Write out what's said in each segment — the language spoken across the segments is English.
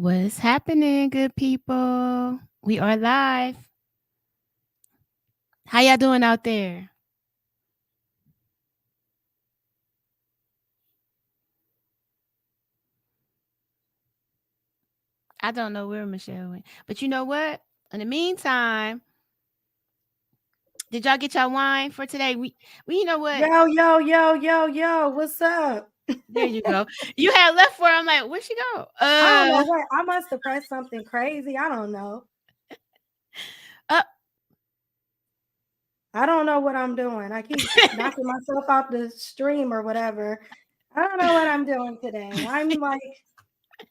What's happening, good people? We are live. How y'all doing out there? I don't know where Michelle went. But you know what? In the meantime, did y'all get y'all wine for today? We you know what? Yo, what's up? There you go. You had left for it. I'm like, where'd she go? I don't know what. I must have pressed something crazy. I don't know. I don't know what I'm doing. I keep knocking myself off the stream or whatever. I don't know what I'm doing today. I'm like,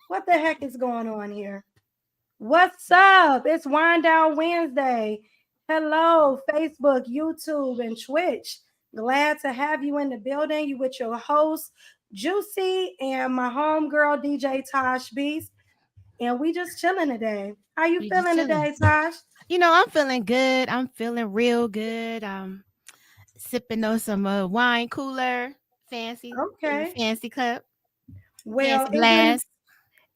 what the heck is going on here? What's up? It's Wind Down Wednesday. Hello, Facebook, YouTube, and Twitch. Glad to have you in the building. You with your host, Juicy, and my homegirl, DJ Tosh Beast. And we just chilling today. How you feeling today, Tosh? You know, I'm feeling good. I'm feeling real good. Sipping on some wine cooler, fancy, fancy cup, well, fancy glass.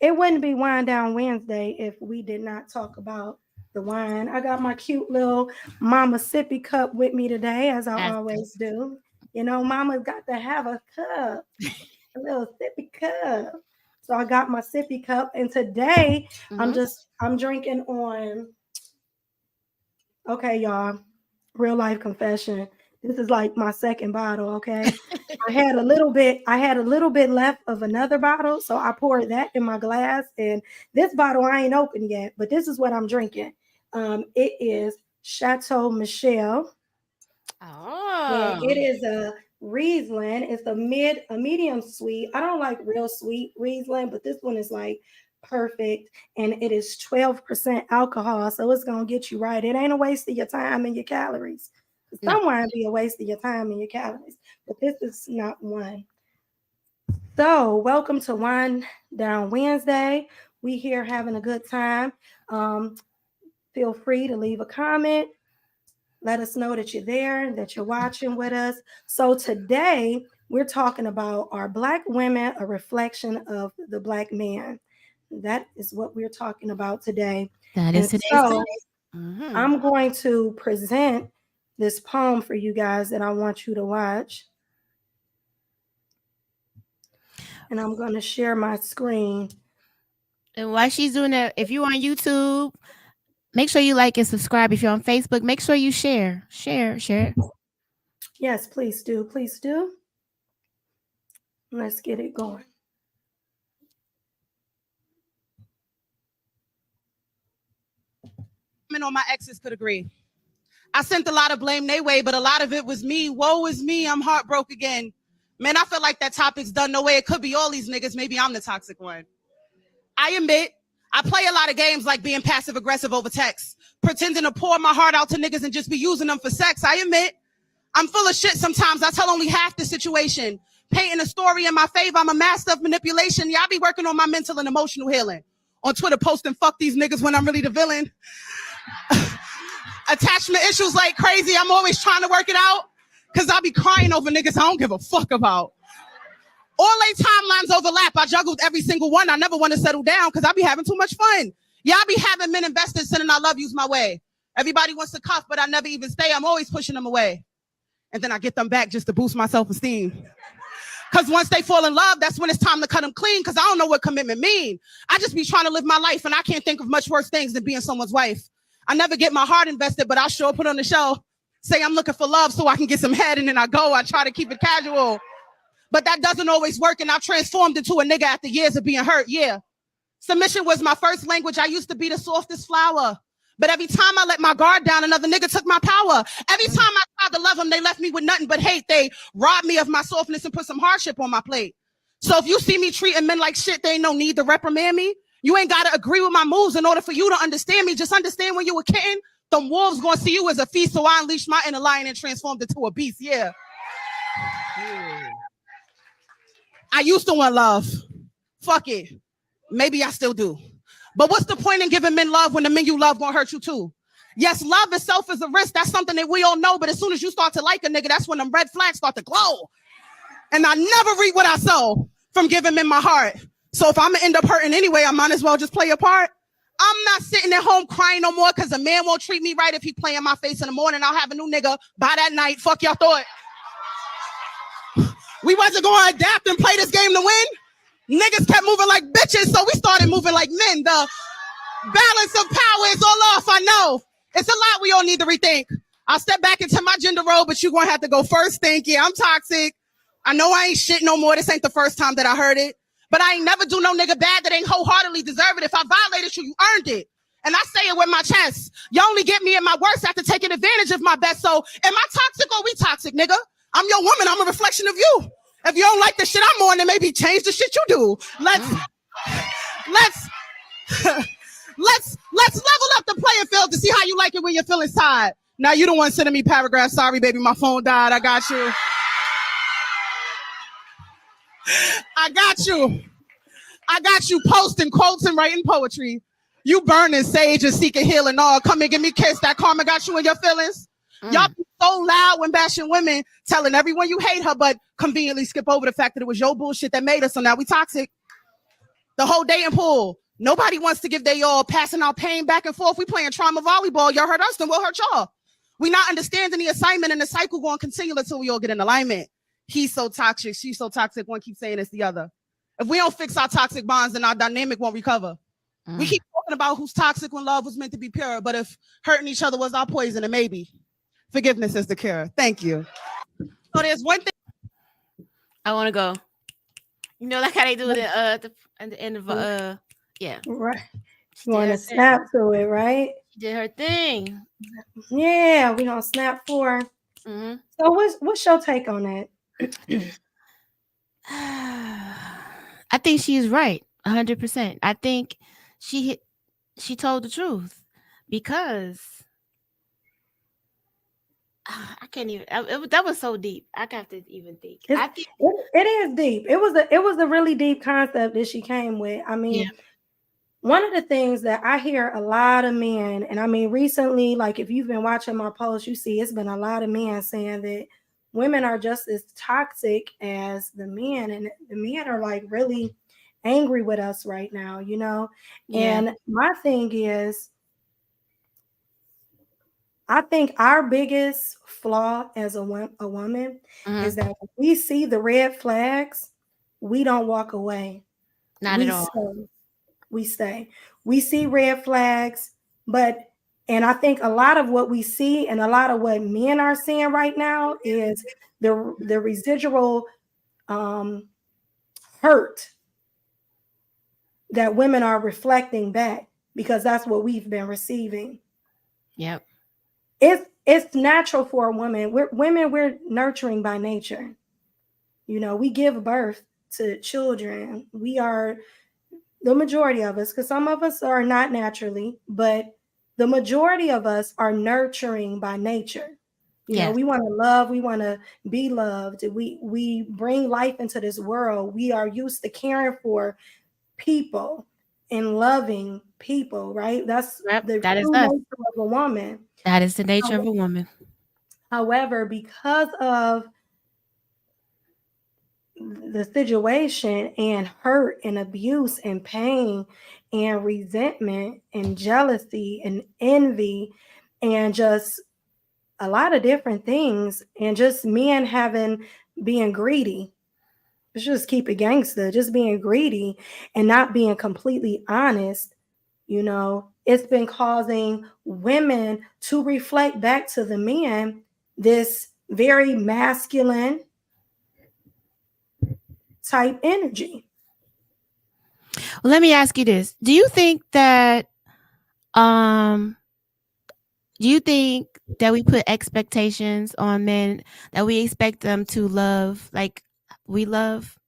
It wouldn't be Wine Down Wednesday if we did not talk about the wine. I got my cute little Mama Sippy cup with me today, as I always do. You know, Mama's got to have a cup, a little sippy cup. So I got my sippy cup, and today I'm drinking on. Okay, y'all, real life confession. This is like my second bottle. Okay, I had a little bit left of another bottle, so I poured that in my glass. And this bottle I ain't opened yet, but this is what I'm drinking. It is Chateau Michelle. Oh, and it is a Riesling. It's a medium sweet. I don't like real sweet Riesling, but this one is like perfect, and it is 12% alcohol, so it's gonna get you right. It ain't a waste of your time and your calories. Some wine be a waste of your time and your calories, but this is not one. So welcome to Wine Down Wednesday. We here having a good time. Feel free to leave a comment. Let us know that you're there, that you're watching with us. So today we're talking about, are Black women a reflection of the Black man? That is what we're talking about today. That is today's topic. I'm going to present this poem for you guys that I want you to watch. And I'm going to share my screen. And while she's doing that, if you're on YouTube, make sure you like and subscribe. If you're on Facebook, make sure you share. Yes, please do. Please do. Let's get it going. On my exes could agree. I sent a lot of blame their way, but a lot of it was me. Woe is me. I'm heartbroken again. Man, I feel like that topic's done. No way it could be all these niggas. Maybe I'm the toxic one. I admit, I play a lot of games like being passive aggressive over text, pretending to pour my heart out to niggas and just be using them for sex. I admit, I'm full of shit sometimes. I tell only half the situation. Painting a story in my favor. I'm a master of manipulation. Yeah, I be working on my mental and emotional healing. On Twitter posting fuck these niggas when I'm really the villain. Attachment issues like crazy. I'm always trying to work it out because I'll be crying over niggas I don't give a fuck about. All they timelines overlap. I juggled every single one. I never want to settle down because I be having too much fun. Yeah, I be having men invested sending I love yous my way. Everybody wants to cuff, but I never even stay. I'm always pushing them away. And then I get them back just to boost my self-esteem. Because once they fall in love, that's when it's time to cut them clean because I don't know what commitment mean. I just be trying to live my life and I can't think of much worse things than being someone's wife. I never get my heart invested, but I'll sure put on the show. Say I'm looking for love so I can get some head, and then I try to keep it casual. But that doesn't always work, and I've transformed into a nigga after years of being hurt, yeah. Submission was my first language. I used to be the softest flower. But every time I let my guard down, another nigga took my power. Every time I tried to love them, they left me with nothing but hate. They robbed me of my softness and put some hardship on my plate. So if you see me treating men like shit, there ain't no need to reprimand me. You ain't got to agree with my moves in order for you to understand me. Just understand when you were kitten, them wolves gonna see you as a feast. So I unleashed my inner lion and transformed into a beast, yeah. I used to want love. Fuck it. Maybe I still do. But what's the point in giving men love when the men you love gonna hurt you too? Yes, love itself is a risk. That's something that we all know. But as soon as you start to like a nigga, that's when them red flags start to glow. And I never reap what I sow from giving men my heart. So if I'm gonna end up hurting anyway, I might as well just play a part. I'm not sitting at home crying no more because a man won't treat me right if he play in my face in the morning. I'll have a new nigga by that night. Fuck y'all thought. We wasn't going to adapt and play this game to win. Niggas kept moving like bitches, so we started moving like men. The balance of power is all off, I know. It's a lot we all need to rethink. I'll step back into my gender role, but you're going to have to go first. Thank you. I'm toxic. I know I ain't shit no more. This ain't the first time that I heard it. But I ain't never do no nigga bad that ain't wholeheartedly deserve it. If I violated you, you earned it. And I say it with my chest. You only get me at my worst after taking advantage of my best. So am I toxic or we toxic, nigga? I'm your woman. I'm a reflection of you. If you don't like the shit I'm on, then maybe change the shit you do. Let's level up the playing field to see how you like it when you're feeling tired. Now you don't want sending me paragraphs. Sorry, baby, my phone died. I got you. I got you posting quotes and writing poetry. You burning sage and seeking healing all. Come and give me a kiss. That karma got you in your feelings. Y'all be so loud when bashing women, telling everyone you hate her, but conveniently skip over the fact that it was your bullshit that made us. So now we toxic. The whole dating pool. Nobody wants to give they all, passing out pain back and forth. We playing trauma volleyball. Y'all hurt us, then we'll hurt y'all. We not understanding the assignment and the cycle going to continue until we all get in alignment. He's so toxic. She's so toxic. One keeps saying it's the other. If we don't fix our toxic bonds, then our dynamic won't recover. We keep talking about who's toxic when love was meant to be pure. But if hurting each other was our poison, then maybe forgiveness is the cure. Thank you. So there's one thing. I want to go. You know, like how they do it at the end of yeah. Right. You want to snap to it, right? She did her thing. Yeah, we gonna snap for. Mm-hmm. So what's your take on that? I think she's right, 100%. I think she told the truth because I can't even. That was so deep. I got to even think. It is deep. It was a really deep concept that she came with. I mean, one of the things that I hear a lot of men, and I mean recently, like if you've been watching my posts, you see it's been a lot of men saying that women are just as toxic as the men, and the men are like really angry with us right now, you know? Yeah. And my thing is, I think our biggest flaw as a woman is that when we see the red flags, we don't walk away. Not at all. We stay. We see red flags, and I think a lot of what we see and a lot of what men are seeing right now is the residual hurt that women are reflecting back because that's what we've been receiving. Yep. It's natural for a woman. We're nurturing by nature. You know, we give birth to children. We are the majority of us, because some of us are not naturally, but the majority of us are nurturing by nature. You know, we want to love, we want to be loved. We bring life into this world. We are used to caring for people and loving people, right? That is the nature of a woman. That is the nature of a woman. However, because of the situation and hurt and abuse and pain and resentment and jealousy and envy and just a lot of different things, and just men being greedy. Let's just keep it gangster, just being greedy and not being completely honest, you know, it's been causing women to reflect back to the men this very masculine type energy. Well, let me ask you this. Do you think that we put expectations on men, that we expect them to love like we love?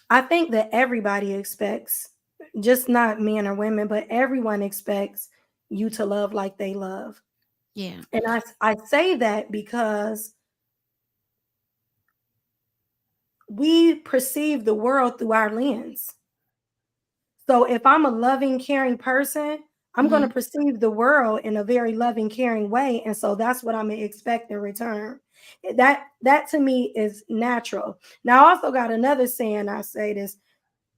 I think that everybody expects, just not men or women, but everyone expects you to love like they love. Yeah. And I say that because we perceive the world through our lens. So if I'm a loving, caring person, I'm going to perceive the world in a very loving, caring way. And so that's what I'm going to expect in return. That to me is natural. Now, I also got another saying. I say this: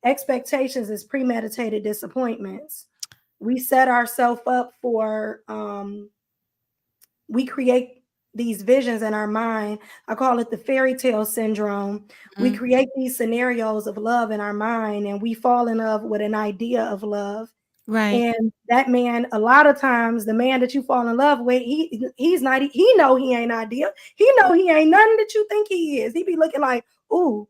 expectations is premeditated disappointments. We set ourselves up for we create these visions in our mind. I call it the fairy tale syndrome. Mm-hmm. We create these scenarios of love in our mind, and we fall in love with an idea of love. Right. And that man, a lot of times, the man that you fall in love with, he's not, he know he ain't ideal. He know he ain't nothing that you think he is. He be looking like, ooh,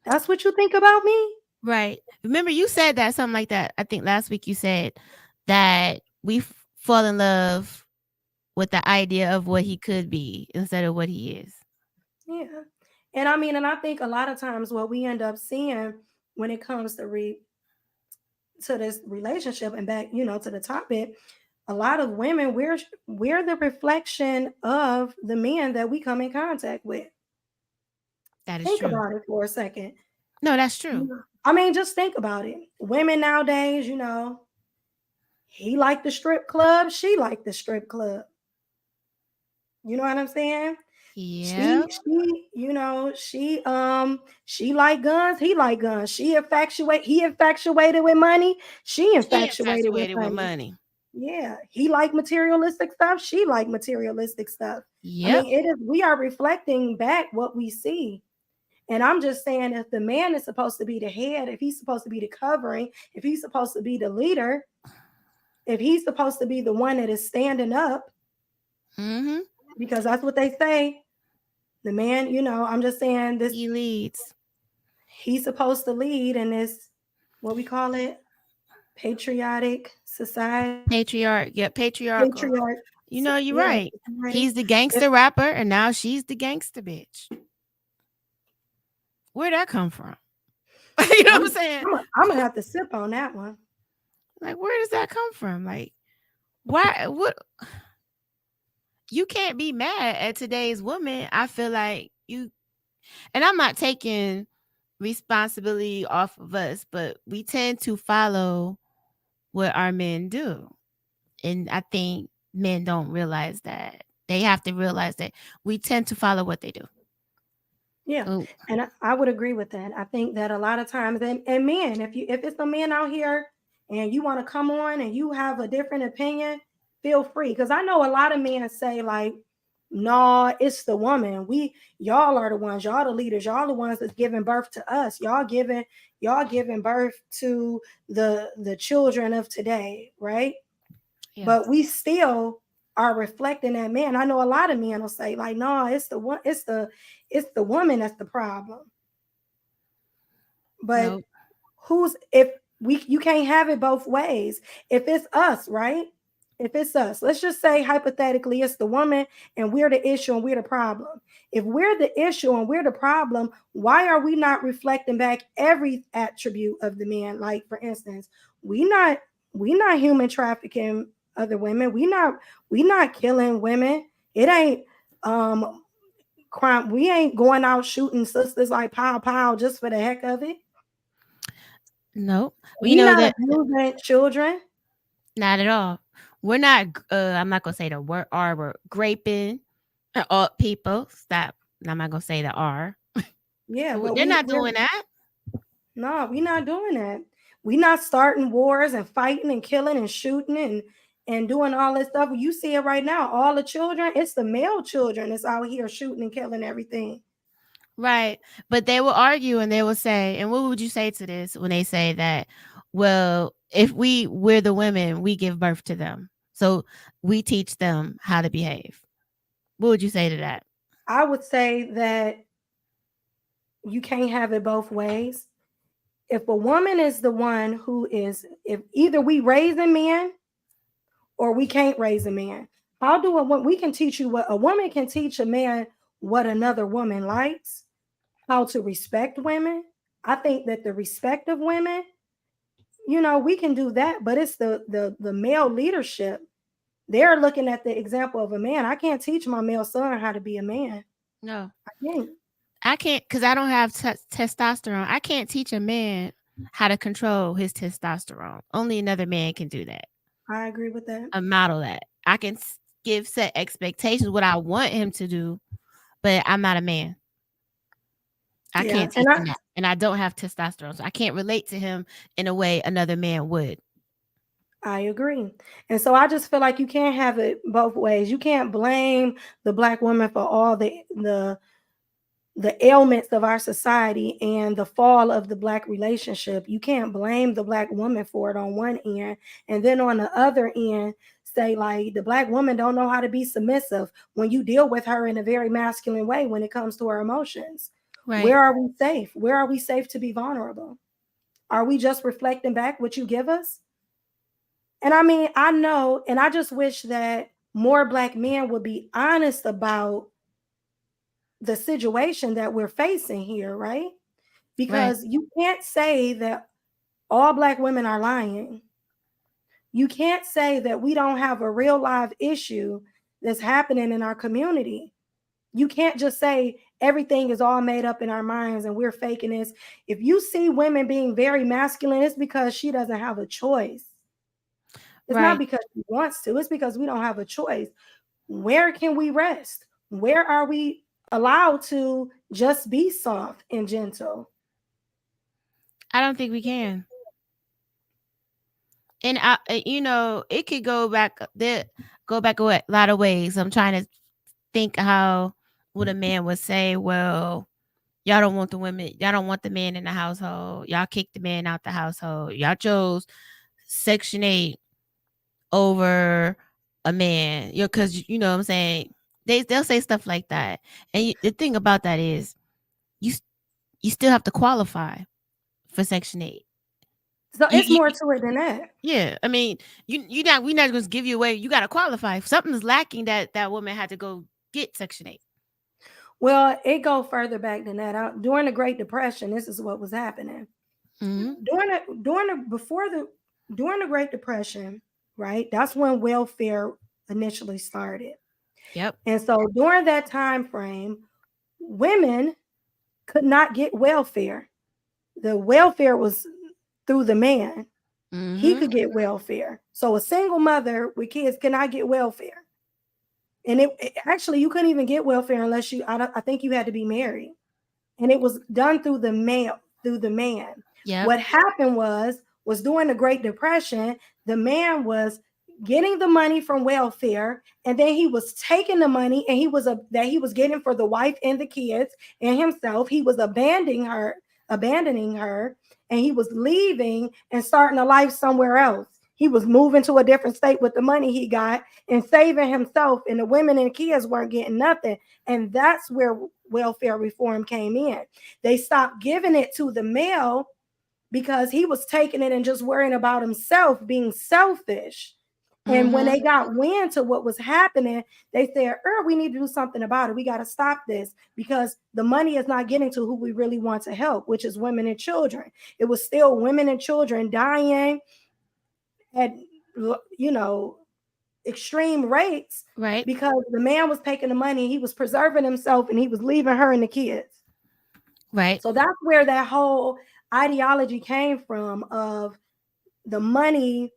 that's what you think about me? Right. Remember you said that, something like that. I think last week you said that we fall in love with the idea of what he could be instead of what he is. Yeah. And I mean, and I think a lot of times what we end up seeing when it comes to this relationship and back, to the topic, a lot of women, we're the reflection of the men that we come in contact with. That is true. Think about it for a second. No, that's true. I mean, just think about it. Women nowadays, he liked the strip club, she liked the strip club. You know what I'm saying? Yeah. She like guns, he like guns. He infatuated with money, she infatuated with money. Yeah, he like materialistic stuff, she like materialistic stuff. Yeah. I mean, we are reflecting back what we see. And I'm just saying, if the man is supposed to be the head, if he's supposed to be the covering, if he's supposed to be the leader, if he's supposed to be the one that is standing up, mm-hmm. because that's what they say. The man, I'm just saying this. He leads. He's supposed to lead in this, what we call it, patriotic society. Patriarch. Yeah, patriarchal. Patriarch. You're right. He's the gangster rapper, and now she's the gangster bitch. Where'd that come from? You know what I'm saying? I'm gonna have to sip on that one. Like, where does that come from? Like, why? What? You can't be mad at today's woman. I feel like and I'm not taking responsibility off of us, but we tend to follow what our men do. And I think men don't realize that. They have to realize that we tend to follow what they do. Yeah. Ooh. And I would agree with that. I think that a lot of times, and men, if it's a man out here and you want to come on and you have a different opinion, feel free. Because I know a lot of men say like, no, it's the woman. Y'all are the ones, y'all the leaders, y'all the ones that's giving birth to us. Y'all giving birth to the children of today, right? Yeah. But we still are reflecting that man. I know a lot of men will say like, no, it's the woman that's the problem. But you can't have it both ways. If it's us, right? If it's us, let's just say hypothetically, it's the woman and we're the issue and we're the problem. If we're the issue and we're the problem, why are we not reflecting back every attribute of the man? Like, for instance, we not human trafficking other women. We not killing women. It ain't crime. We ain't going out shooting sisters like pow pow just for the heck of it. Nope. We know that abusing children. Not at all. We're not. I'm not gonna say the word R. We're raping people. Stop. I'm not gonna say the R. Yeah, but they're not doing that. No, we're not doing that. We're not starting wars and fighting and killing and shooting and doing all this stuff. You see it right now. All the children, it's the male children that's out here shooting and killing everything. Right. But they will argue and they will say, and what would you say to this when they say that, well, if we're the women, we give birth to them. So we teach them how to behave. What would you say to that? I would say that you can't have it both ways. If a woman is the one who is, if either we raise a man or we can't raise a man. We can teach you what a woman can teach a man what another woman likes, how to respect women. I think that the respect of women, we can do that, but it's the male leadership. They're looking at the example of a man. I can't teach my male son how to be a man. No, I can't because I don't have testosterone. I can't teach a man how to control his testosterone. Only another man can do that. I agree with that. I model that. I can set expectations, what I want him to do, but I'm not a man. I Yeah, can't teach him that. And I don't have testosterone. So I can't relate to him in a way another man would. I agree. And so I just feel like you can't have it both ways. You can't blame the Black woman for all the ailments of our society and the fall of the Black relationship. You can't blame the Black woman for it on one end, and then on the other end say like the Black woman don't know how to be submissive when you deal with her in a very masculine way when it comes to her emotions. Right. Where are we safe? Where are we safe to be vulnerable? Are we just reflecting back what you give us? And I mean, I know, and I just wish that more Black men would be honest about the situation that we're facing here, right? Because you can't say that all Black women are lying. You can't say that we don't have a real live issue that's happening in our community. You can't just say everything is all made up in our minds and we're faking this. If you see women being very masculine, it's because she doesn't have a choice. It's not because she wants to, it's because we don't have a choice. Where can we rest? Where are we allowed to just be soft and gentle? I don't think we can. And it could go back a lot of ways. I'm trying to think how would a man would say, well, y'all don't want the women, y'all don't want the man in the household. Y'all kicked the man out the household. Y'all chose Section 8 over a man. Because you know what I'm saying? They'll say stuff like that. And the thing about that is you still have to qualify for Section 8. So it's more to it than that. Yeah, I mean, we're not going to give you away. You got to qualify. If something's lacking, that woman had to go get Section 8. Well, it go further back than that. During the Great Depression, this is what was happening. Mm-hmm. During the Great Depression, right? That's when welfare initially started. Yep. And so during that time frame, women could not get welfare. The welfare was through the man. Mm-hmm. He could get welfare. So a single mother with kids cannot get welfare. And it actually, you couldn't even get welfare unless I think you had to be married. And it was done through the man. Yep. What happened was during the Great Depression, the man was getting the money from welfare, and then he was taking the money and he was getting for the wife and the kids and himself. He was abandoning her, and he was leaving and starting a life somewhere else. He was moving to a different state with the money he got and saving himself, and the women and kids weren't getting nothing. And that's where welfare reform came in. They stopped giving it to the male because he was taking it and just worrying about himself, being selfish. And when they got wind to what was happening, they said, we need to do something about it. We got to stop this because the money is not getting to who we really want to help, which is women and children. It was still women and children dying at, extreme rates, right? Because the man was taking the money, he was preserving himself, and he was leaving her and the kids. Right. So that's where that whole ideology came from of the money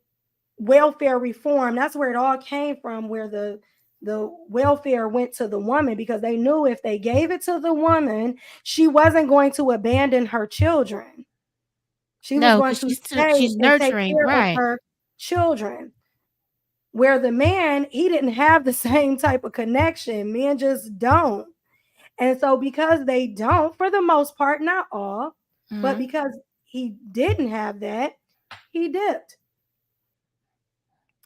welfare reform. That's where it all came from, where the welfare went to the woman, because they knew if they gave it to the woman, she wasn't going to abandon her children. She was going to stay she's and nurturing, take care right, of her children. Where the man, he didn't have the same type of connection. Men just don't. And so because they don't, for the most part, not all, but because he didn't have that, he dipped.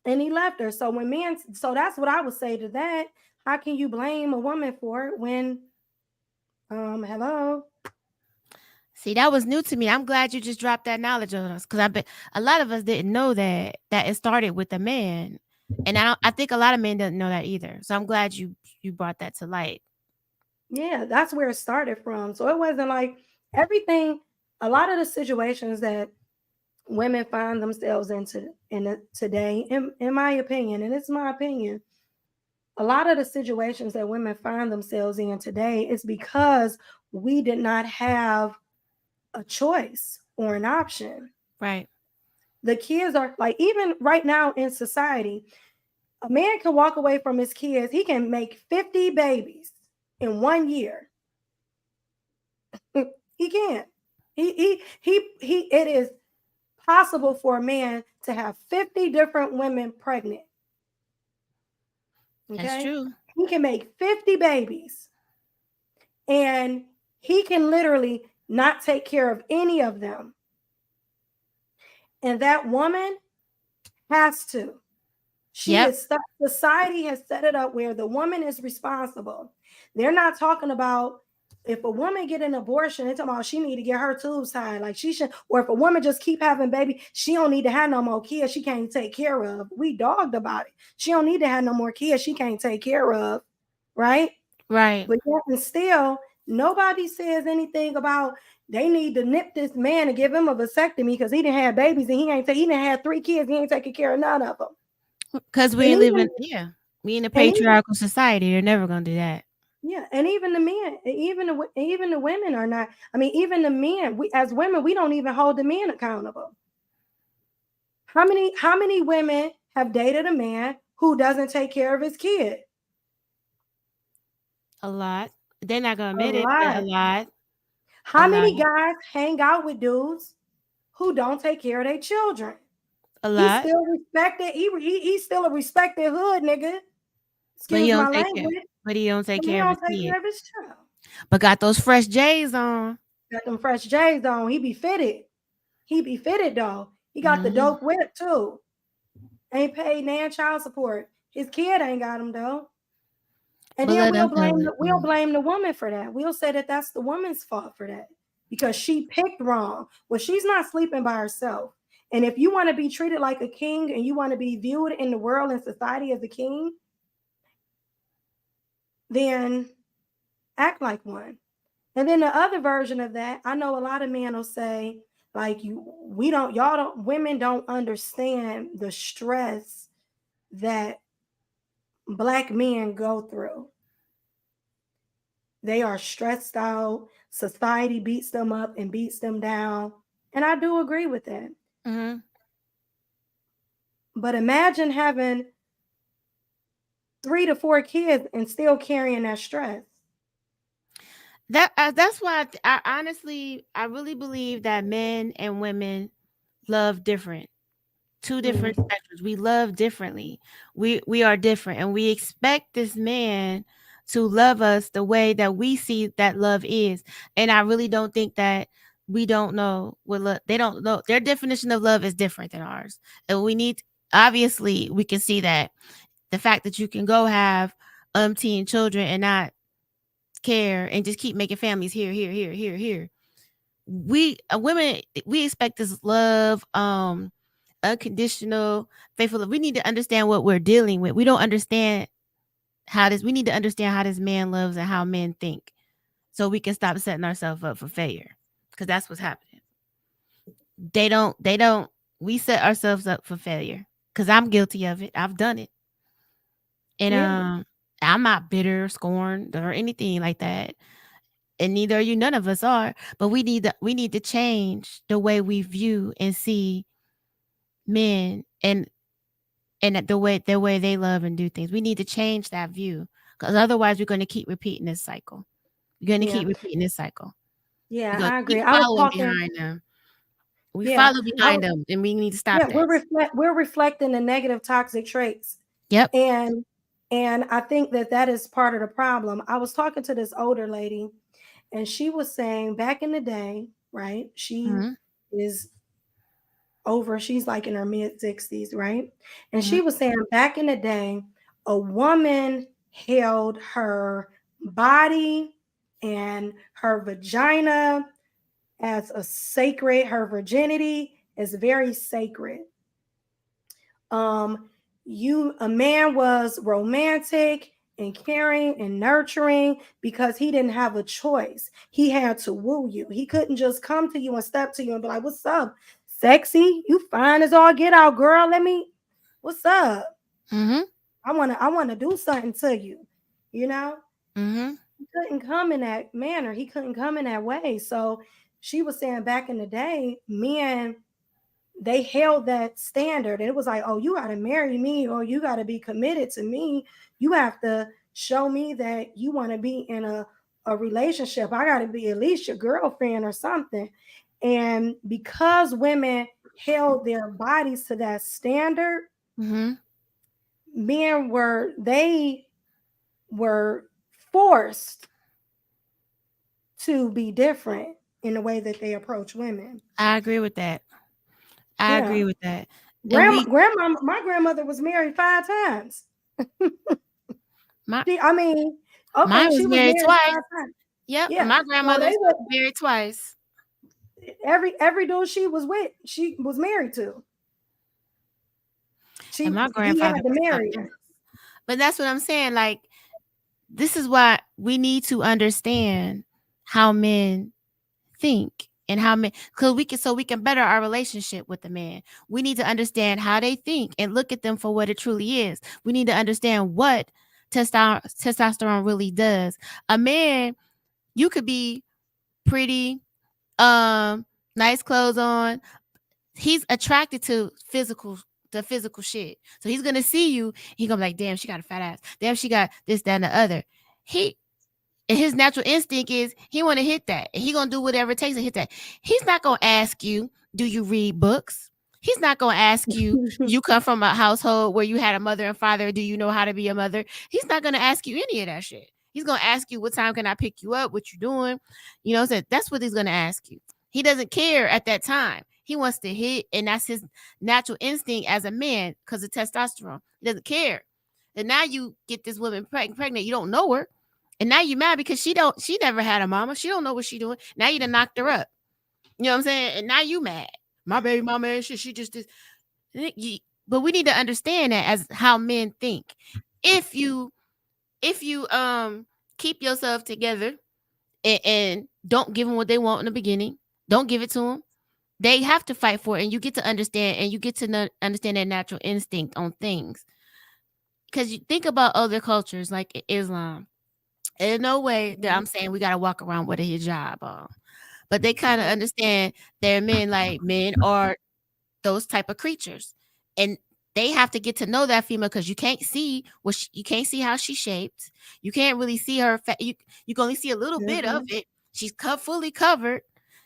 And he left her. So so that's what I would say to that. How can you blame a woman for it when, hello? See, that was new to me. I'm glad you just dropped that knowledge on us, because I bet a lot of us didn't know that it started with a man. And I think a lot of men didn't know that either. So I'm glad you brought that to light. Yeah, that's where it started from. So it wasn't like everything. A lot of the situations that women find themselves in today, in my opinion, and it's my opinion, a lot of the situations that women find themselves in today is because we did not have a choice or an option. Right. The kids are like, even right now in society, a man can walk away from his kids. He can make 50 babies in 1 year. He can't. It is possible for a man to have 50 different women pregnant. That's Okay? true. He can make 50 babies. And he can literally not take care of any of them. And that woman has to. Yep. Society has set it up where the woman is responsible. They're not talking about if a woman get an abortion, they're talking about she need to get her tubes tied. Like she should, or if a woman just keep having baby, she don't need to have no more kids she can't take care of. We dogged about it. She don't need to have no more kids she can't take care of. Right? Right. But yet and still, nobody says anything about they need to nip this man and give him a vasectomy because he didn't have babies and he didn't have 3 kids. He ain't taking care of none of them. Because we live in we in a patriarchal society. They're never gonna do that. Yeah, and even the men, even the women are not. I mean, even the men. We as women, we don't even hold the men accountable. How many women have dated a man who doesn't take care of his kid? A lot. They're not gonna admit it, lot. but a lot. How many guys hang out with dudes who don't take care of their children? A lot. He's still respected. He's still a respected hood nigga. Excuse my language. But he don't take care of his child. But got those fresh J's on. Got them fresh J's on. He be fitted. Though. He got the dope whip too. Ain't paid nan child support. His kid ain't got him though. And then we'll blame the woman for that. We'll say that that's the woman's fault for that because she picked wrong. Well, she's not sleeping by herself. And if you want to be treated like a king and you want to be viewed in the world and society as a king, then act like one. And then the other version of that, I know a lot of men will say, like, women don't understand the stress that Black men go through. They are stressed out. Society beats them up and beats them down. And I do agree with that. Mm-hmm. But imagine having 3 to 4 kids and still carrying that stress. That's why I honestly, I really believe that men and women love different. 2 different spectrums. We love differently. We are different, and we expect this man to love us the way that we see that love is. And I really don't think that we don't know what love. They don't know. Their definition of love is different than ours, and obviously we can see that the fact that you can go have umpteen children and not care and just keep making families here. We women, we expect this love, unconditional, faithful love. We need to understand what we're dealing with. We don't understand we need to understand how this man loves and how men think, so we can stop setting ourselves up for failure. Because that's what's happening. We set ourselves up for failure. Because I'm guilty of it. I've done it. And I'm not bitter, scorned, or anything like that. And neither are you. None of us are. But we need to change the way we view and see men and the way they love and do things. We need to change that view, because otherwise we're going to keep repeating this cycle. You're going to keep repeating this cycle. Yeah, I agree. Behind them. We follow behind them, and we need to stop that. We're reflecting the negative toxic traits. Yep. And I think that is part of the problem. I was talking to this older lady, and she was saying back in the day, right? She is over, she's like in her mid-60s, right? And she was saying back in the day, a woman held her body and her vagina as a sacred, her virginity is very sacred. A man was romantic and caring and nurturing because he didn't have a choice. He had to woo you. He couldn't just come to you and step to you and be like, "What's up? Sexy, you fine as all get out, girl. What's up? I want to do something to you, you know." He couldn't come in that manner. He couldn't come in that way. So she was saying back in the day, men, they held that standard. And it was like, oh, you got to marry me, or you got to be committed to me. You have to show me that you want to be in a relationship. I got to be at least your girlfriend or something. And because women held their bodies to that standard, Mm-hmm. men were forced to be different in the way that they approach women. I agree with that. I Yeah. agree with that. And My grandmother was married 5 times. my I mean, okay, mine was she was married married twice. 5 times. Yep. Yeah. My So grandmother they was were married twice. every dude she was with, she was married to. And my He had grandfather to was marry something her. else. But that's what I'm saying. Like, this is why we need to understand how men think and how men, because we can better our relationship with the man. We need to understand how they think and look at them for what it truly is. We need to understand what testosterone really does. A man, you could be pretty, nice clothes on. He's attracted to the physical shit. So he's gonna see you. He gonna be like, damn, she got a fat ass. Damn, she got this, that, and the other. And his natural instinct is he want to hit that. And he gonna do whatever it takes to hit that. He's not gonna ask you, do you read books? He's not gonna ask you, you come from a household where you had a mother and father. Do you know how to be a mother? He's not gonna ask you any of that shit. He's gonna ask you, what time can I pick you up? What you doing? You know, so that's what he's gonna ask you. He doesn't care at that time. He wants to hit, and that's his natural instinct as a man because of testosterone. He doesn't care. And now you get this woman pregnant. You don't know her. And now you mad because she never had a mama. She don't know what she doing. Now you done knocked her up. You know what I'm saying? And now you mad. My baby mama and shit, she just is. But we need to understand that as how men think. If you keep yourself together and don't give them what they want in the beginning, don't give it to them. They have to fight for it, and you get to understand, and you get to understand their natural instinct on things. Because you think about other cultures like Islam. There's no way that I'm saying we got to walk around with a hijab on. But they kind of understand that men are those type of creatures. And they have to get to know that female because you can't see you can't see how she's shaped. You can't really see her. You can only see a little bit of it. She's fully covered.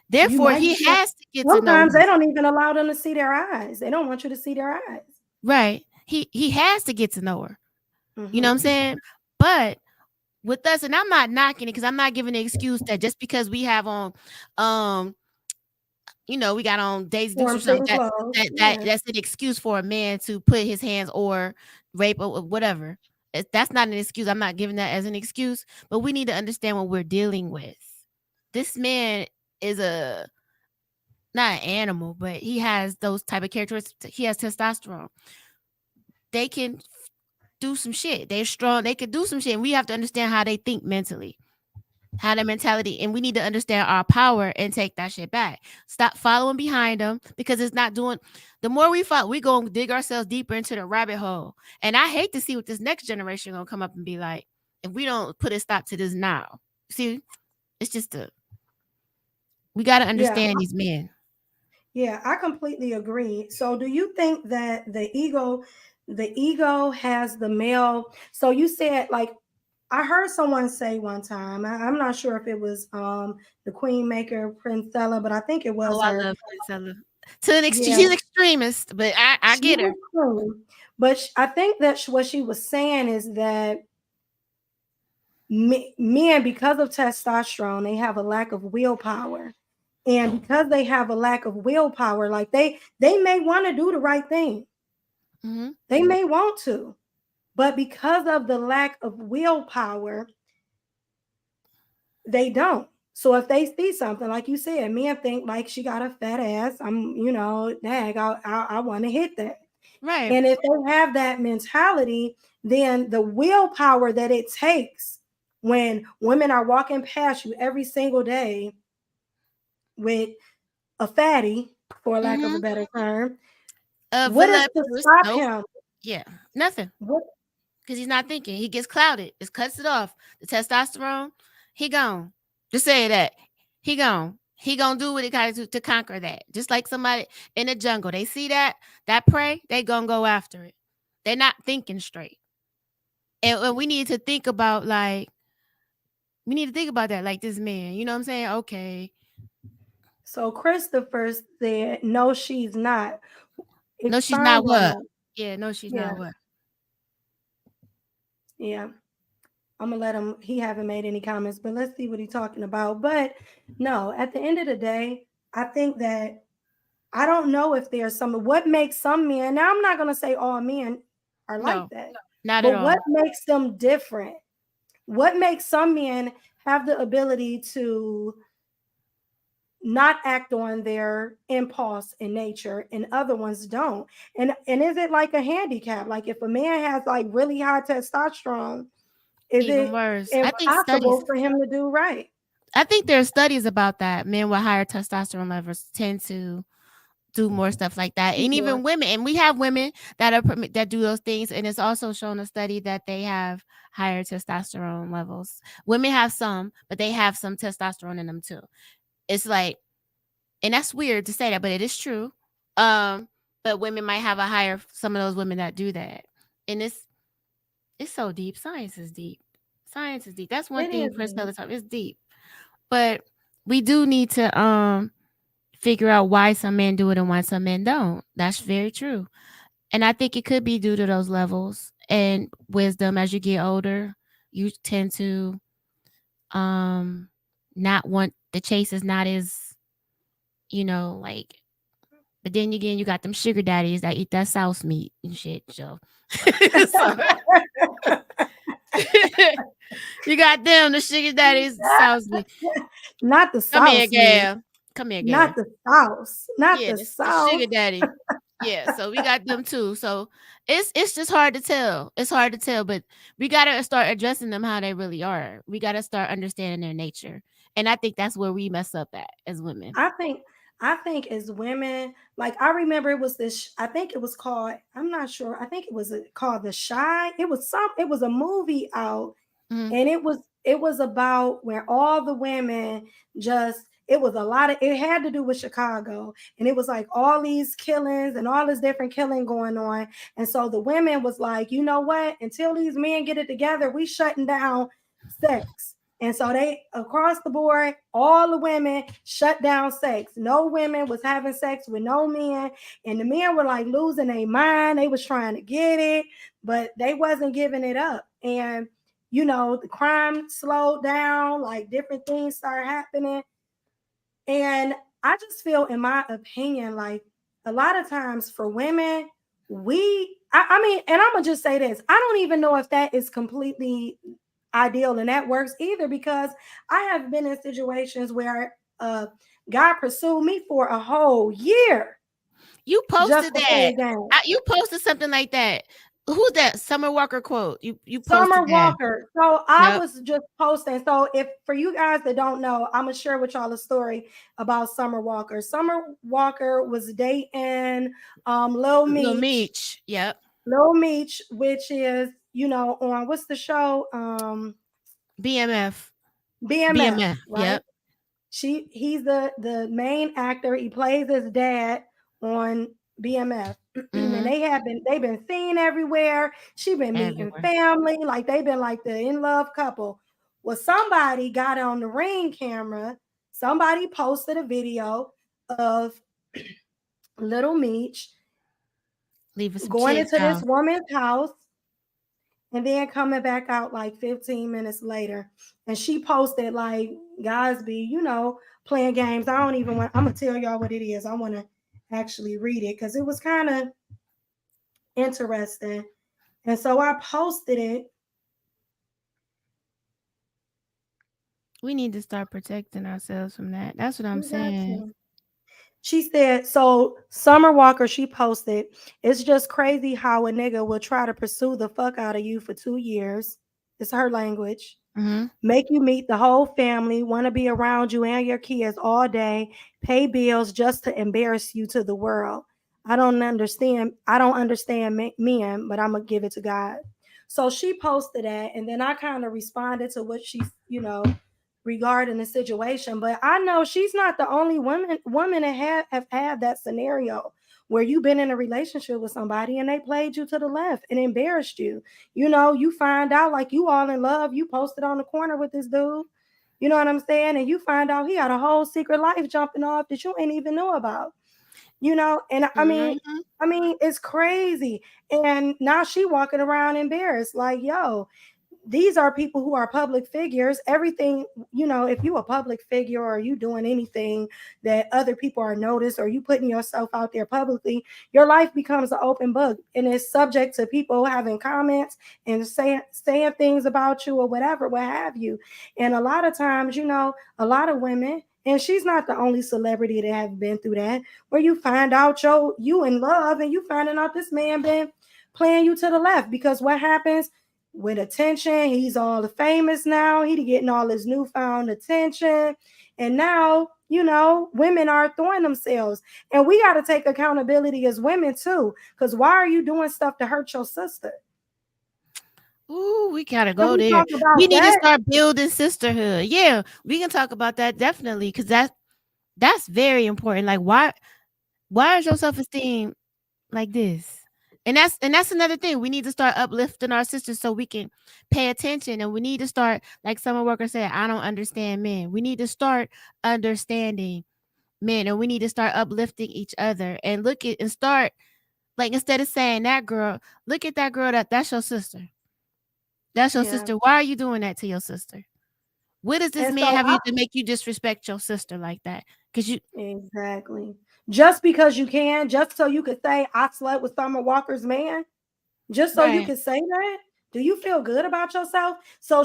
Therefore, he has to get to know. Sometimes they don't even allow them to see their eyes. They don't want you to see their eyes. Right. He has to get to know her. You know what I'm saying? But with us, and I'm not knocking it because I'm not giving the excuse that just because we have on, we got on Daisy Dukes or something, that's an excuse for a man to put his hands or rape or whatever. That's not an excuse. I'm not giving that as an excuse, but we need to understand what we're dealing with. This man is not an animal, but he has those type of characteristics. He has testosterone. They can do some shit. They're strong. They could do some shit. And we have to understand how they think mentally, how their mentality. And we need to understand our power and take that shit back. Stop following behind them because it's not doing. The more we follow, we going to dig ourselves deeper into the rabbit hole. And I hate to see what this next generation going to come up and be like if we don't put a stop to this now. See, it's just we got to understand these men. Yeah, I completely agree. So do you think that the ego has the male? So you said, like, I heard someone say one time, I'm not sure if it was the Queen Maker Princella, but I think it was her. I love Princella. To an extreme, she's extremist, but I get her. But I think that what she was saying is that men, because of testosterone, they have a lack of willpower. And because they have a lack of willpower, like they may want to do the right thing. Mm-hmm. They may want to, but because of the lack of willpower, they don't. So if they see something, like you said, men think like she got a fat ass, I want to hit that. Right. And if they have that mentality, then the willpower that it takes when women are walking past you every single day with a fatty, for lack of a better term, what is to stop him? Yeah, nothing. Because he's not thinking. He gets clouded. It cuts it off. The testosterone, he gone. Just say that. He gone. He gonna do what he got to do to conquer that. Just like somebody in the jungle. They see that prey, they gonna go after it. They're not thinking straight. And we need to think about like that like this man. You know what I'm saying? Okay. So Christopher said, no, she's not. No, she's not Expound on what? that. Yeah, no, she's Yeah, not what? yeah. I'm gonna let him. He haven't made any comments, but let's see what he's talking about. But no, at the end of the day, I think that I don't know if there's some what makes some men. Now I'm not gonna say all men are like No, that, not at but all. what makes them different? What makes some men have the ability to not act on their impulse in nature and other ones don't? And is it like a handicap? Like if a man has like really high testosterone, is Even it worse. impossible for him to do right? I think there are studies about that. Men with higher testosterone levels tend to do more stuff like that, and More. even women. And we have women that do those things, and it's also shown a study that they have higher testosterone levels. Women have some, but they have some testosterone in them too. It's like, and that's weird to say that, but it is true. But women might have a higher. Some of those women that do that, and it's so deep. Science is deep. Science is deep. That's one It thing is. Chris tell the time. It's deep, but we do need to figure out why some men do it and why some men don't. That's very true. And I think it could be due to those levels and wisdom. As you get older, you tend to not want the chase is not as, like, but then again you got them sugar daddies that eat that sauce meat and shit. So, so you got them, the sugar daddies, the sauce meat. Not the Come here, sauce, man. gal. Come here, gal. Not the sauce. Not Yeah, the the sauce. sugar daddy. Yeah, so we got them too. So it's just hard to tell. It's hard to tell, but we gotta start addressing them how they really are. We gotta start understanding their nature, and I think that's where we mess up at as women. I think as women, like I remember it was this. I think it was called. I'm not sure. I think it was called The Shy. It was a movie out, Mhm. and it was about where all the women just. It was a lot of. It had to do with Chicago, and it was like all these killings and all this different killing going on. And so the women was like, you know what? Until these men get it together, we shutting down sex. And so they across the board, all the women shut down sex. No women was having sex with no men. And the men were like losing their mind. They was trying to get it, but they wasn't giving it up. And the crime slowed down, like different things started happening. And I just feel, in my opinion, like a lot of times for women, I mean, and I'm gonna just say this: I don't even know if that is completely ideal and that works either, because I have been in situations where God pursued me for a whole year You just posted to play that. a game. You posted something like that. Who's that? Summer Walker quote. You posted Summer that. Walker. So I Yep. was just posting. So if for you guys that don't know, I'm gonna share with y'all a story about Summer Walker. Summer Walker was dating Lil Lil Meech. Meech. Yep. Lil Meech, which is, on what's the show? BMF. BMF, BMF. right? Yep. He's the main actor. He plays his dad on BMF. And Mm-hmm. they've been seen everywhere. She been meeting Everywhere. family, like they've been like the in love couple. Well, somebody got on the Ring camera. Somebody posted a video of Little Meech Leaving some going kids into this out. woman's house and then coming back out like 15 minutes later. And she posted like, guys be, playing games. I don't even want, I'm gonna tell y'all what it is. I want to actually read it because it was kind of interesting. And so I posted it. We need to start protecting ourselves from that. That's what I'm We got saying. to. She said, so Summer Walker, she posted, it's just crazy how a nigga will try to pursue the fuck out of you for 2 years. It's her language. Mm-hmm. Make you meet the whole family, want to be around you and your kids all day, pay bills just to embarrass you to the world. I don't understand men, but I'm going to give it to God. So she posted that, and then I kind of responded to what she, regarding the situation. But I know she's not the only woman that have had that scenario where you've been in a relationship with somebody and they played you to the left and embarrassed you. You know, you find out like you all in love, you posted on the corner with this dude. You know what I'm saying? And you find out he had a whole secret life jumping off that you ain't even know about. You know, and Mhm. I mean, it's crazy. And now she walking around embarrassed, like, yo, these are people who are public figures. Everything, you know, if you a public figure or you doing anything that other people are noticed or you putting yourself out there publicly, your life becomes an open book and it's subject to people having comments and saying things about you or whatever, what have you. And a lot of times, you know, a lot of women, and she's not the only celebrity that have been through that, where you find out you in love and you finding out this man been playing you to the left. Because what happens with attention, he's all famous now, he getting all his newfound attention, and now, you know, women are throwing themselves, and we got to take accountability as women too, because why are you doing stuff to hurt your sister? Ooh, we gotta Can go we there. talk about We need to that? start building sisterhood. Yeah, we can talk about that definitely because that's very important. Like, why is your self esteem like this? And that's another thing. We need to start uplifting our sisters so we can pay attention, and we need to start, like Summer Walker said, I don't understand men. We need to start understanding men, and we need to start uplifting each other and look at and start like instead of saying that girl, look at that girl that's your sister. That's your Yeah. sister. Why are you doing that to your sister? What does this And man so have you to make you disrespect your sister like that? Because you exactly. Just because you can, just so you could say I slept with Summer Walker's man, just so you right. could say that. Do you feel good about yourself? So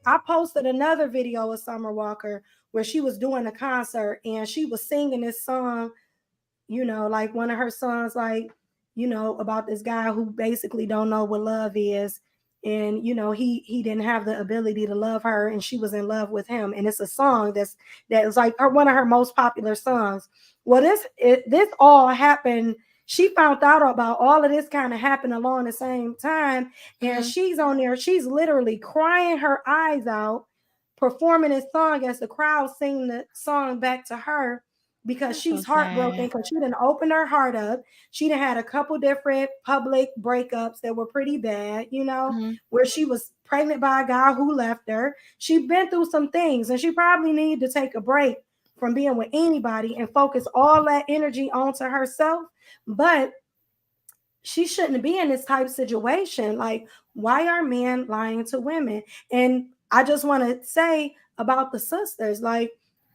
I posted another video of Summer Walker where she was doing a concert and she was singing this song, you know, like one of her songs, like, you know, about this guy who basically don't know what love is. And you know, he didn't have the ability to love her, and she was in love with him. And it's a song that is like one of her most popular songs. Well, this all happened. She found out about all of this kind of happened along the same time, and Mhm. she's on there. She's literally crying her eyes out, performing this song as the crowd sing the song back to her because That's so she's heartbroken sad. because she didn't open her heart up. She done had a couple different public breakups that were pretty bad, you know, Mhm. where she was pregnant by a guy who left her. She's been through some things and she probably needed to take a break from being with anybody and focus all that energy onto herself. But she shouldn't be in this type of situation. Like, why are men lying to women? And I just want to say about the sisters, like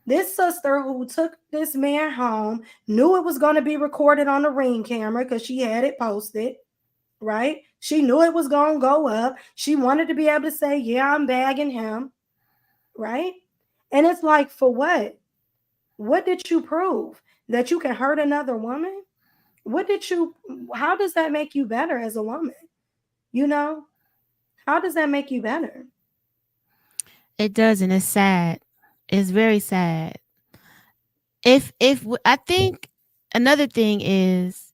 this sister who took this man home knew it was going to be recorded on the Ring camera because she had it posted, right? She knew it was going to go up. She wanted to be able to say, yeah, I'm bagging him, right? And it's like, for what? What did you prove? That you can hurt another woman? How does that make you better as a woman? You know, how does that make you better? It doesn't. It's sad. It's very sad. I think another thing is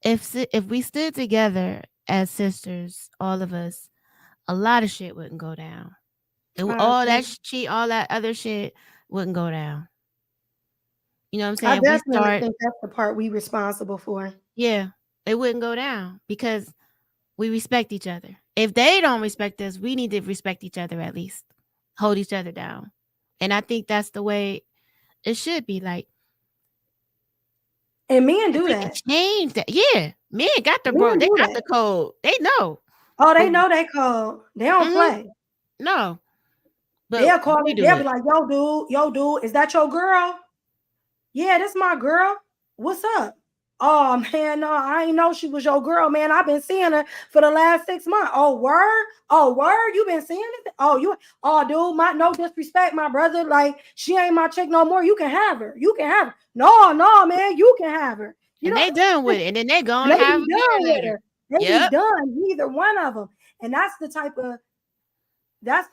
if we stood together as sisters, all of us, a lot of shit wouldn't go down. I All agree. that cheat, all that other shit wouldn't go down. You know what I'm I saying? If we definitely start, think that's the part we responsible for. yeah, it wouldn't go down because we respect each other. If they don't respect us, we need to respect each other at least. Hold each other down. And I think that's the way it should be. Like And men if do we can that. change that. Yeah. Men got the bro, Men they do got that. the code. They know. Oh, they But know they call. They don't mhm, play. no. But They'll call we it. do They'll be it. like, yo, dude, is that your girl? Yeah, that's my girl. What's up? Oh man, no, I ain't know she was your girl, man. I've been seeing her for the last 6 months. Oh, word? Oh, word? You been seeing it? Oh, dude, my no disrespect, my brother. Like, she ain't my chick no more. You can have her. You can have her. No, man, you can have her. You And know, they done with it. And then they gonna they have be a done man with later. her. They be Yep. done, neither one of them. And that's the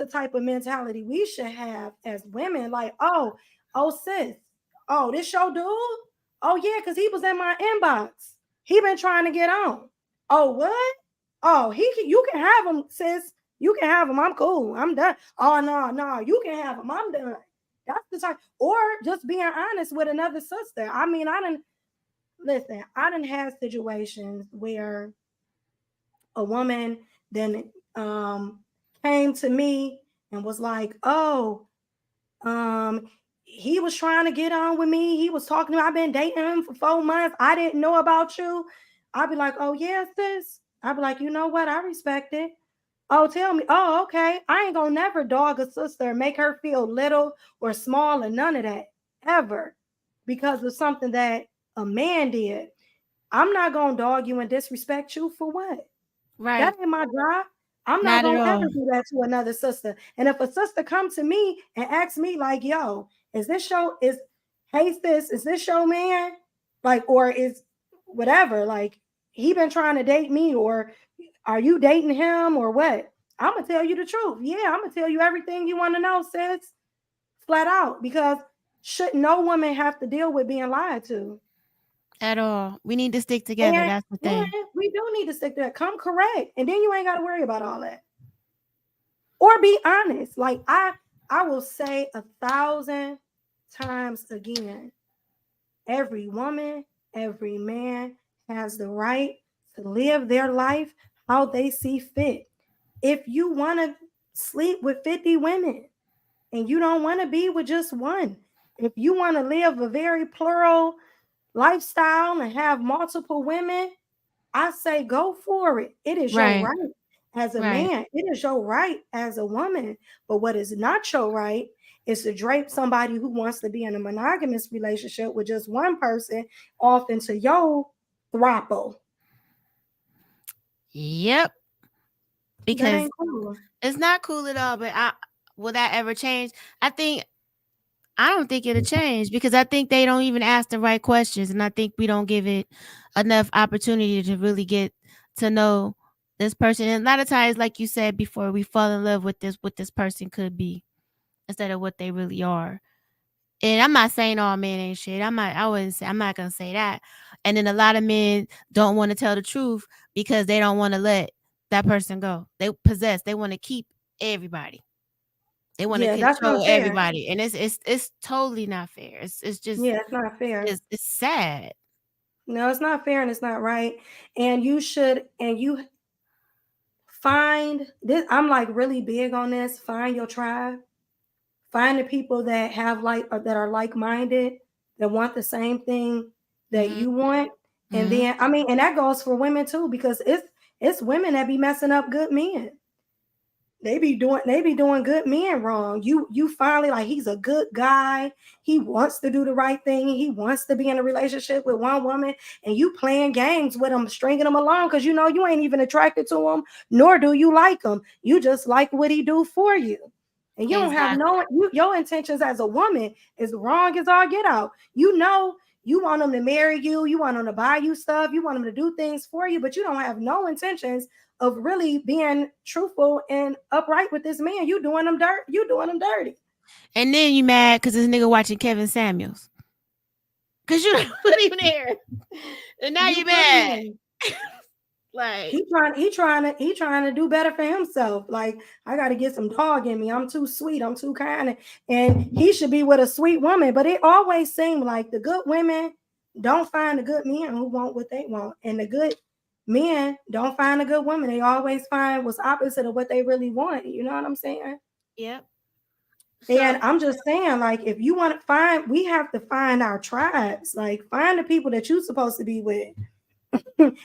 type of mentality we should have as women. Like, oh, sis, oh, this your dude? Oh, yeah, because he was in my inbox. He been trying to get on. Oh, what? Oh, you can have him, sis. You can have him. I'm cool. I'm done. Oh, no, you can have him. I'm done. That's the type. Or just being honest with another sister. I mean, listen, I done had situations where a woman then came to me and was like, "Oh, um, he was trying to get on with me. He was talking to me. I've been dating him for 4 months. I didn't know about you." I'd be like, "Oh, yes, sis." I'd be like, "You know what? I respect it." Oh, tell me. Oh, okay. I ain't gonna never dog a sister and make her feel little or small or none of that ever because of something that a man did. I'm not gonna dog you and disrespect you for what? Right. That ain't my job. I'm not Not at gonna ever all. do that to another sister. And if a sister come to me and ask me like, "Yo, is this show is hey sis, is this your man?" Like, or is whatever, like he been trying to date me, or are you dating him, or what? I'm gonna tell you the truth. Yeah, I'm gonna tell you everything you want to know, sis, flat out, because should no woman have to deal with being lied to? At all. We need to stick together. And That's the yeah, thing. we do need to stick to that. Come correct, and then you ain't got to worry about all that. Or be honest. Like I will say 1,000 times again, every woman, every man has the right to live their life how they see fit. If you want to sleep with 50 women and you don't want to be with just one, if you want to live a very plural lifestyle and have multiple women, I say go for it. It is your Right. right as a Right. man. It is your right as a woman. But what is not your right is to drape somebody who wants to be in a monogamous relationship with just one person off into your throuple. Yep. That Because ain't cool. it's not cool at all. But will that ever change? I don't think it'll change because I think they don't even ask the right questions, and I think we don't give it enough opportunity to really get to know this person. And a lot of times, like you said before, we fall in love with what this person could be instead of what they really are. And I'm not saying all men ain't shit. I'm not gonna say that. And then a lot of men don't want to tell the truth because they don't want to let that person go. They want to keep everybody. They want to Yeah, that's control unfair. everybody. And it's totally not fair. It's just Yeah, it's not fair. it's sad. No, it's not fair and it's not right. And you find this. I'm like really big on this. Find your tribe. Find the people that have like or that are like-minded, that want the same thing that Mhm. you want. And Mhm. then I mean, and that goes for women too, because it's women that be messing up good men. They be doing good men wrong. You finally like he's a good guy. He wants to do the right thing. He wants to be in a relationship with one woman, and you playing games with him, stringing him along because you know you ain't even attracted to him, nor do you like him. You just like what he do for you, and you don't have Exactly. your intentions as a woman is wrong as all get out. You know you want him to marry you. You want him to buy you stuff. You want him to do things for you, but you don't have no intentions of really being truthful and upright with this man. You doing them dirt. You doing them dirty. And then you mad because this nigga watching Kevin Samuels. Cause you put him there. And now You you put him mad. in. Like, He trying to do better for himself. Like I got to get some dog in me. I'm too sweet. I'm too kind, and he should be with a sweet woman. But it always seemed like the good women don't find the good men who want what they want, and the good men don't find a good woman. They always find what's opposite of what they really want. You know what I'm saying? yep. And So I'm just saying, like, if you want to find, we have to find our tribes. Like, find the people that you're supposed to be with,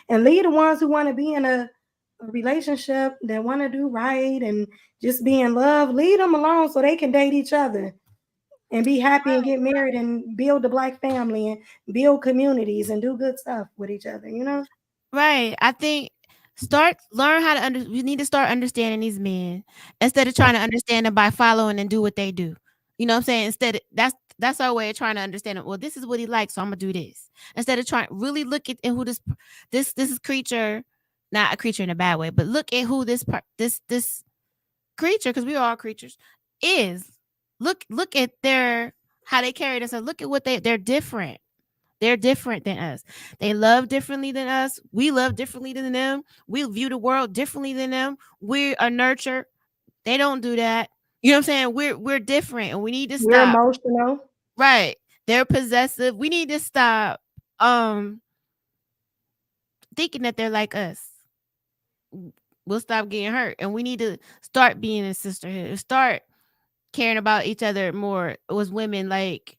and leave the ones who want to be in a relationship that want to do right and just be in love. Leave them alone so they can date each other and be happy and get married and build the black family and build communities and do good stuff with each other. You know? right. I think learn how to we need to start understanding these men instead of trying to understand them by following and do what they do. You know what I'm saying? That's our way of trying to understand it. Well, this is what he likes, so I'm gonna do this. Instead of trying really look at who this is creature, not a creature in a bad way, but look at who this creature, because we are all creatures, is. Look at their how they carry themselves. Look at what they're different. They're different than us. They love differently than us. We love differently than them. We view the world differently than them. We are nurtured. They don't do that. You know what I'm saying? We're different and we need to We're stop. emotional. Right. They're possessive. We need to stop thinking that they're like us, we'll stop getting hurt. And we need to start being a sisterhood, start caring about each other more as women. Like,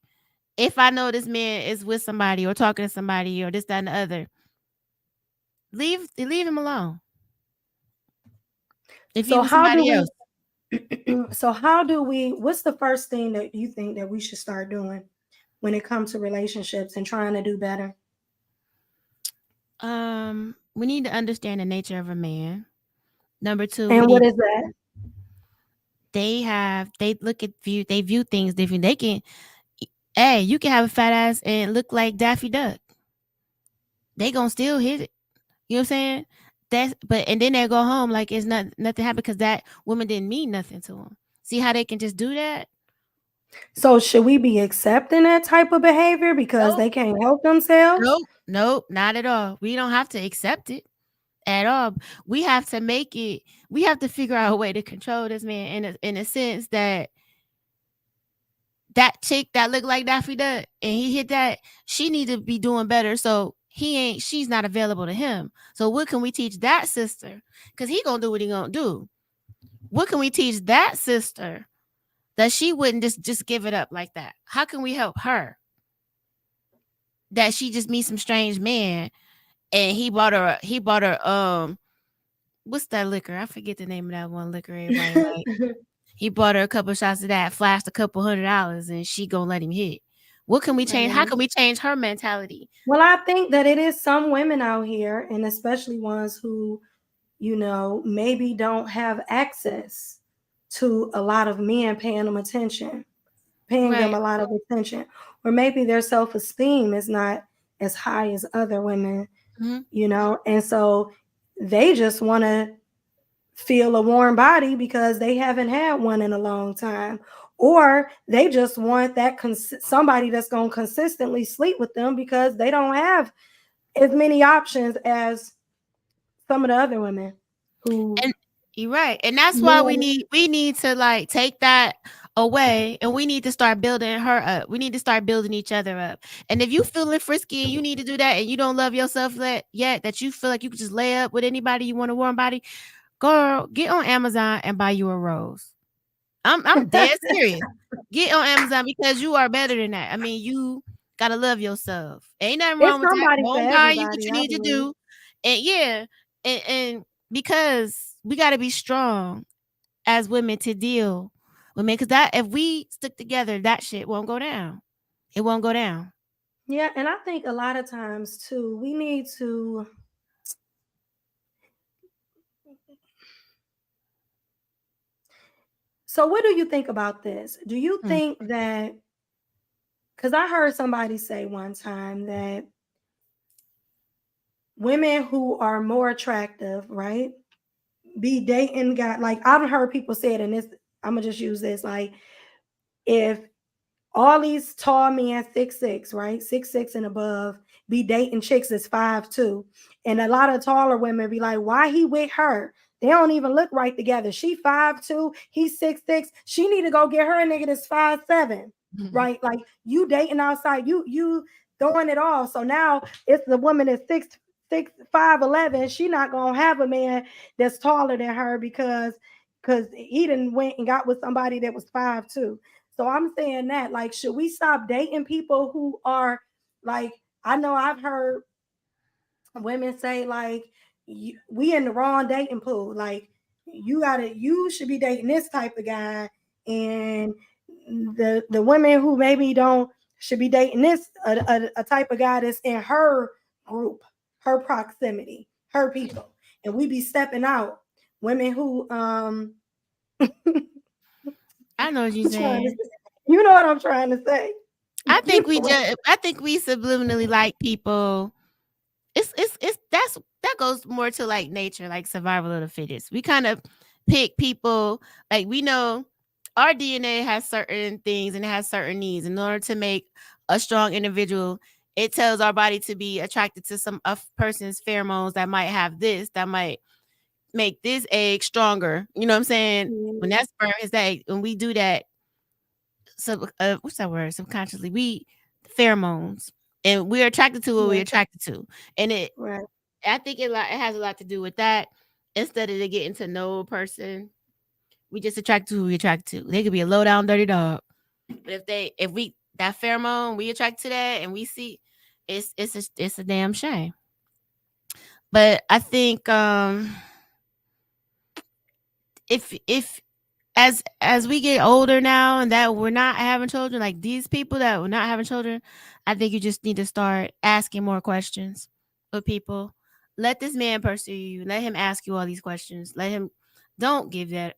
if I know this man is with somebody or talking to somebody or this, that, and the other, leave him alone. If you So with how do somebody else, what's the first thing that you think that we should start doing when it comes to relationships and trying to do better? we need to understand the nature of a man. Number two, we And what need is that? they view things different. They can, hey, you can have a fat ass and look like Daffy Duck. They gonna still hit it. You know what I'm saying? And then they go home like it's nothing happened because that woman didn't mean nothing to them. See how they can just do that? So should we be accepting that type of behavior because Nope. they can't help themselves? Nope, not at all. We don't have to accept it at all. We have to we have to figure out a way to control this man in a sense that chick that looked like Daffy Duck and he hit that, she need to be doing better. So she's not available to him. So what can we teach that sister? Because he gonna do what he gonna do. What can we teach that sister that she wouldn't just give it up like that? How can we help her? That she just meets some strange man and he bought her what's that liquor? I forget the name of that one liquor everybody like. He bought her a couple shots of that, flashed a couple $100, and she gonna let him hit. What can we change? How can we change her mentality? Well, I think that it is some women out here, and especially ones who, maybe don't have access to a lot of men paying them Right. a lot of attention, or maybe their self-esteem is not as high as other women, Mhm. and so they just want to feel a warm body because they haven't had one in a long time, or they just want that somebody that's going to consistently sleep with them because they don't have as many options as some of the other women who And you're right. And that's why we men. need to like take that away and we need to start building her up. We need to start building each other up. And if you feeling frisky and you need to do that and you don't love yourself yet, that you feel like you can just lay up with anybody you want a warm body, girl, get on Amazon and buy you a rose. I'm dead serious. Get on Amazon because you are better than that. I mean, you gotta love yourself. Ain't nothing It's wrong with that. somebody Go for and buy you what everybody, you I need to believe. do. And yeah, and because we gotta be strong as women to deal with men. Because that if we stick together, that shit won't go down. It won't go down. Yeah, and I think a lot of times too, we need to. So, what do you think about this? Do you Hmm. think that? Because I heard somebody say one time that women who are more attractive, right, be dating guy. Like I've heard people say it, and this I'm gonna just use this. Like if all these tall men, 6'6", right, 6'6" and above, be dating chicks that's 5'2", and a lot of taller women be like, "Why he with her? They don't even look right together. She 5'2", he's 6'6". She need to go get her a nigga that's 5'7", right? Like you dating outside, you throwing it all. So now it's the woman that's 6'5", 6'5", 11". She not gonna have a man that's taller than her because he didn't went and got with somebody that was 5'2". So I'm saying that, like, should we stop dating people who are like, I know I've heard women say, like, we in the wrong dating pool. Like, you should be dating this type of guy. And the women who maybe don't should be dating a type of guy that's in her group, her proximity, her people. And we be stepping out. Women who I know what you're I'm trying to saying. say. You know what I'm trying to say. You know what I think we subliminally like people. It's that goes more to like nature, like survival of the fittest. We kind of pick people like we know our DNA has certain things and it has certain needs. In order to make a strong individual, it tells our body to be attracted to some a person's pheromones that might have this, that might make this egg stronger. You know what I'm saying? When that sperm is that egg, when we do that, what's that word? Subconsciously, we pheromones, and we're attracted to what we're Yeah, attracted to, and it right. I think it has a lot to do with that. Instead of getting to know a person, we just attract to who we attract to. They could be a low down dirty dog, but if we that pheromone we attract to that, and we see, it's a damn shame. But I think if as we get older now and that we're not having children, like these people that we're not having children, I think you just need to start asking more questions of people. Let this man pursue you. Let him ask you all these questions. Let him don't give it.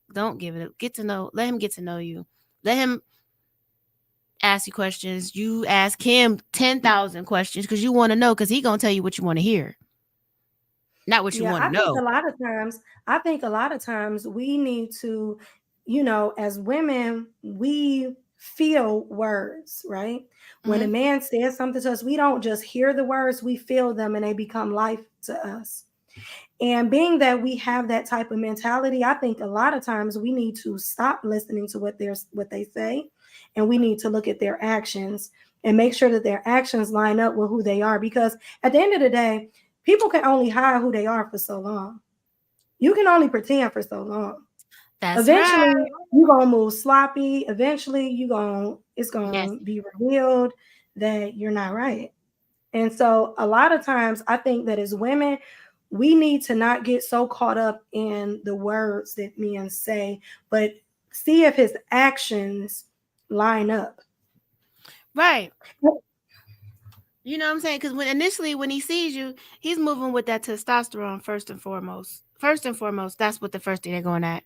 Get to know. Let him get to know you. Let him ask you questions. You ask him 10,000 questions because you want to know, because he gonna tell you what you want to hear, not what you Yeah, want to I think know. a lot of times we need to, you know, as women, we feel words, right? When a Hmm. man says something to us, we don't just hear the words, we feel them and they become life to us. And being that we have that type of mentality, I think a lot of times we need to stop listening to what they say, and we need to look at their actions and make sure that their actions line up with who they are. Because at the end of the day, people can only hide who they are for so long. You can only pretend for so long. That's right. Eventually, you're gonna move sloppy. Eventually, it's Yes. gonna be revealed that you're not right. And so a lot of times I think that as women, we need to not get so caught up in the words that men say, but see if his actions line up. Right. You know what I'm saying? Because when he sees you, he's moving with that testosterone first and foremost. First and foremost, that's what the first thing they're going at.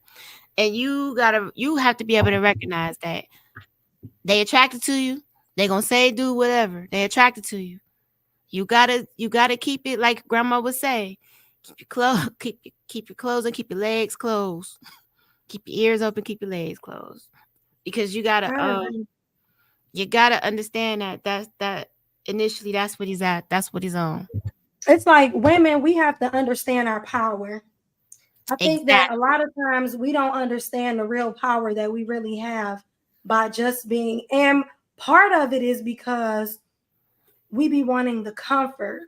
And you have to be able to recognize that they attracted to you. They gonna say do whatever. They attracted to you. You gotta keep it like grandma would say. Keep your clothes, keep your clothes and keep your legs closed. Keep your ears open, keep your legs closed. Because I agree. you gotta understand that initially that's what he's at. That's what he's on. It's like women, we have to understand our power. I think that a Exactly. lot of times we don't understand the real power that we really have by just being, and part of it is because we be wanting the comfort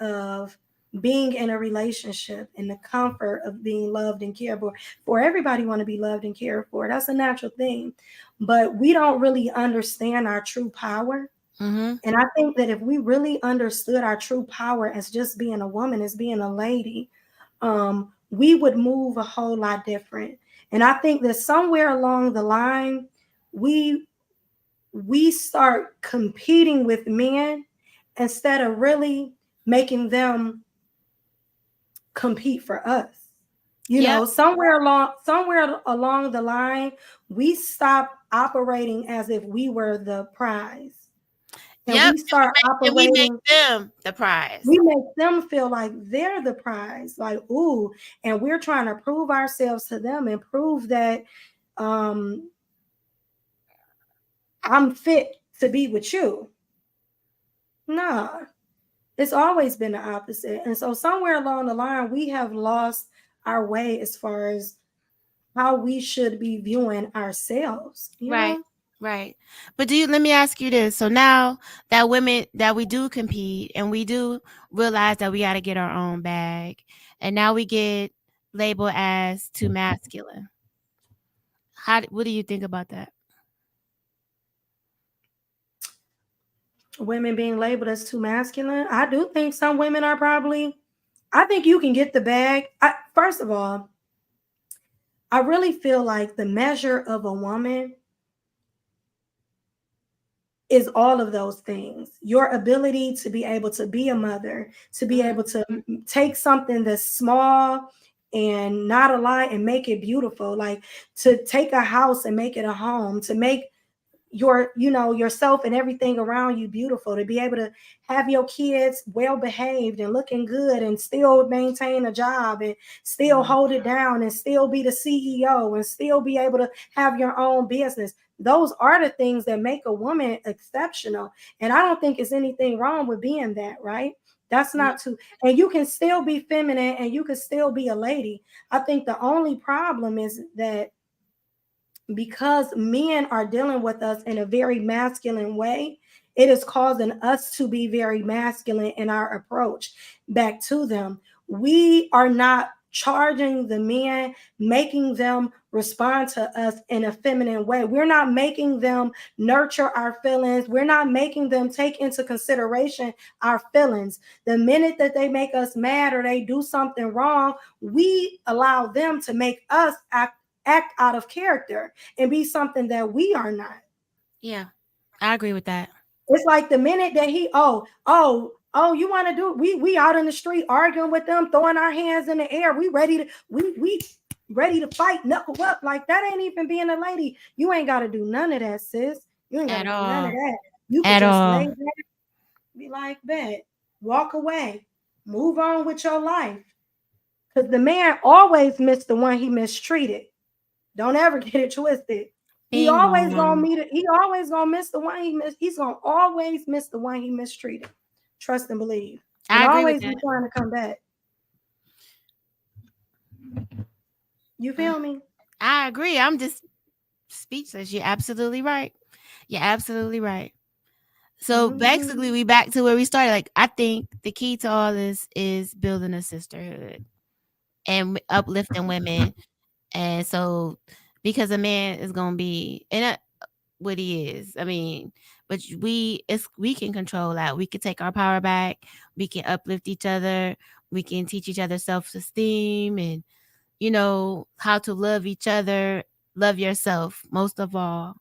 of being in a relationship and the comfort of being loved and cared for everybody want to be loved and cared for. That's a natural thing, but we don't really understand our true power. Mm-hmm. And I think that if we really understood our true power as just being a woman, as being a lady, we would move a whole lot different. And I think that somewhere along the line, we we start competing with men instead of really making them compete for us. You Yep. know, somewhere along the line, we stop operating as if we were the prize. And Yep. we start And we make operating, them the prize. we make them feel like they're the prize. Like, ooh, and we're trying to prove ourselves to them and prove that um I'm fit to be with you. Nah, it's always been the opposite. And so somewhere along the line, we have lost our way as far as how we should be viewing ourselves, you Right. know? Right. But let me ask you this. So now that women that we do compete and we do realize that we got to get our own bag, and now we get labeled as too masculine. What do you think about that? Women being labeled as too masculine. I do think some women are probably, I think you can get the bag. First of all, I really feel like the measure of a woman is all of those things. Your ability to be able to be a mother, to be Mm-hmm. able to take something that's small and not a lot and make it beautiful, like to take a house and make it a home, to make yourself and everything around you beautiful, to be able to have your kids well behaved and looking good and still maintain a job and still hold it down and still be the CEO and still be able to have your own business. Those are the things that make a woman exceptional, and I don't think it's anything wrong with being that, right? That's not too, and you can still be feminine and you can still be a lady. I think the only problem is that because men are dealing with us in a very masculine way, it is causing us to be very masculine in our approach back to them. We are not charging the men, making them respond to us in a feminine way. We're not making them nurture our feelings. We're not making them take into consideration our feelings. The minute that they make us mad or they do something wrong, we allow them to make us act out of character and be something that we are not. Yeah, I agree with that. It's like the minute that he, you want to do, we out in the street arguing with them, throwing our hands in the air. We ready to fight, knuckle up. Like, that ain't even being a lady. You ain't got to do none of that, sis. You ain't got to do none of that. You can just lay back, be like, bet, walk away, move on with your life. Because the man always missed the one he mistreated. Don't ever get it twisted. He always gonna meet it. He always gonna miss the one he missed. He's gonna always miss the one he mistreated. Trust and believe. And always be trying to come back. You feel me? I agree. I'm just speechless. You're absolutely right. You're absolutely right. So basically, we back to where we started. Like, I think the key to all this is building a sisterhood and uplifting women. And so, because a man is gonna be what he is, I mean, but we can control that. We can take our power back. We can uplift each other. We can teach each other self-esteem and, you know, how to love each other, love yourself most of all.